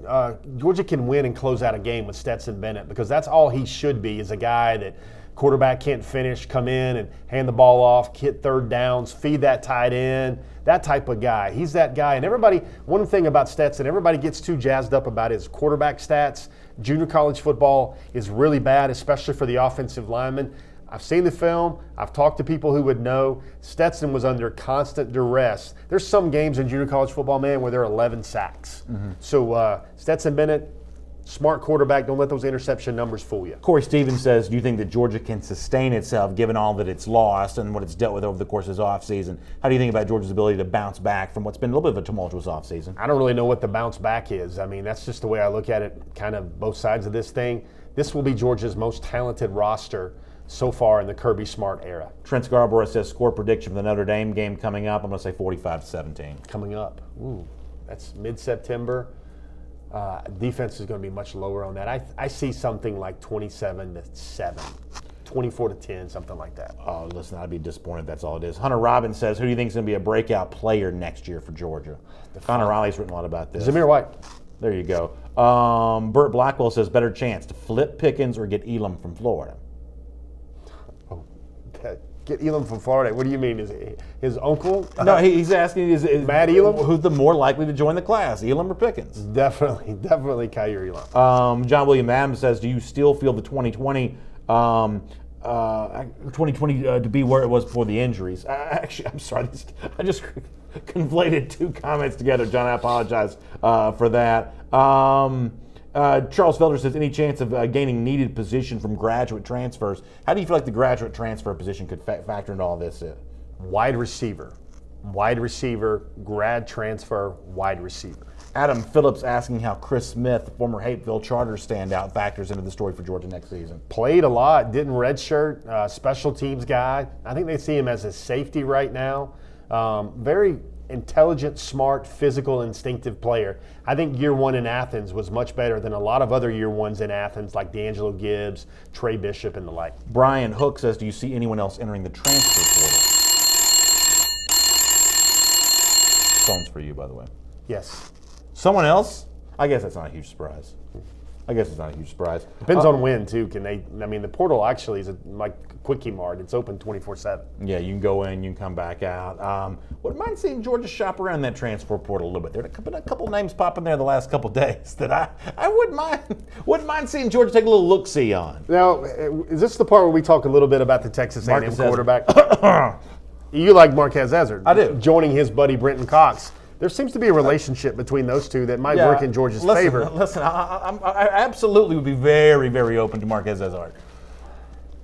can win and close out a game with Stetson Bennett, because that's all he should be, is a guy that quarterback can't finish, come in and hand the ball off, hit third downs, feed that tight end, that type of guy. He's that guy. And everybody, one thing about Stetson, everybody gets too jazzed up about his quarterback stats. Junior college football is really bad, especially for the offensive linemen. I've seen the film. I've talked to people who would know. Stetson was under constant duress. There's some games in junior college football, man, where there are 11 sacks. So Stetson Bennett, smart quarterback. Don't let those interception numbers fool you. Corey Stevens says, do you think that Georgia can sustain itself given all that it's lost and what it's dealt with over the course of this offseason? How do you think about Georgia's ability to bounce back from what's been a little bit of a tumultuous offseason? I don't really know what the bounce back is. I mean, that's just the way I look at it, kind of both sides of this thing. This will be Georgia's most talented roster so far in the Kirby Smart era. Trent Scarborough says score prediction for the Notre Dame game coming up. I'm going to say 45-17. Coming up. Ooh, that's mid-September. Defense is going to be much lower on that. I see something like 27-7, 24-10, something like that. Oh, listen, I'd be disappointed if that's all it is. Hunter Robbins says, who do you think is going to be a breakout player next year for Georgia? Connor Riley's written a lot about this. Zamir White. There you go. Burt Blackwell says, better chance to flip Pickens or get Elam from Florida. Oh, Get Elam from Florida. What do you mean? Is it his uncle? No, he's asking is Matt Elam? who's the more likely to join the class, Elam or Pickens? Definitely Kyrie Elam. John William Adams says, do you still feel the 2020 to be where it was before the injuries? I'm sorry. I just conflated two comments together, John. I apologize for that. Charles Felder says, any chance of gaining needed position from graduate transfers? How do you feel like the graduate transfer position could factor into all this? Wide receiver, grad transfer, wide receiver. Adam Phillips asking how Chris Smith, former Hateville Charter standout, factors into the story for Georgia next season. Played a lot, didn't redshirt, special teams guy. I think they see him as a safety right now. Very intelligent, smart, physical, instinctive player. I think year one in Athens was much better than a lot of other year ones in Athens, like D'Angelo Gibbs, Trey Bishop, and the like. Brian Hook says, do you see anyone else entering the transfer portal? Phone's for you, by the way. Yes. Someone else? I guess that's not a huge surprise. Depends on when, too. The portal actually is like Quickie Mart. It's open 24/7. Yeah, you can go in, you can come back out. Wouldn't mind seeing Georgia shop around that transfer portal a little bit. There have been a couple names popping there the last couple days that I wouldn't mind seeing Georgia take a little look-see on. Now, is this the part where we talk a little bit about the Texas A&M Marquez quarterback? You like Marquez Ezard. I do. Joining his buddy Brenton Cox. There seems to be a relationship between those two that might work in Georgia's favor. Listen, I absolutely would be very, very open to Marquez Ezard.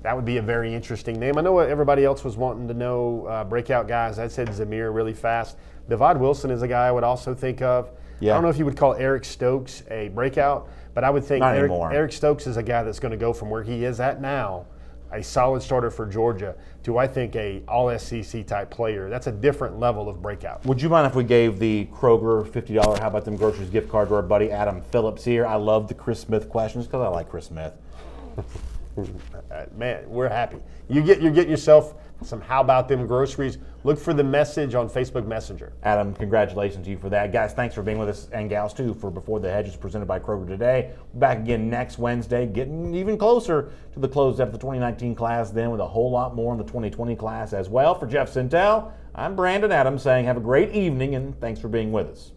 That would be a very interesting name. I know what everybody else was wanting to know, breakout guys. I said Zamir really fast. Devad Wilson is a guy I would also think of. Yeah. I don't know if you would call Eric Stokes a breakout, but I would think Eric Stokes is a guy that's going to go from where he is at now, a solid starter for Georgia, to I think a all-SEC type player. That's a different level of breakout. Would you mind if we gave the Kroger $50 How About Them Groceries gift card to our buddy Adam Phillips here? I love the Chris Smith questions because I like Chris Smith. Man, we're happy. You're getting yourself some How About Them Groceries. Look for the message on Facebook Messenger. Adam, congratulations to you for that. Guys, thanks for being with us, and gals too, for Before the Hedges presented by Kroger today. Back again next Wednesday, getting even closer to the close of the 2019 class then, with a whole lot more in the 2020 class as well. For Jeff Sintel, I'm Brandon Adams saying have a great evening, and thanks for being with us.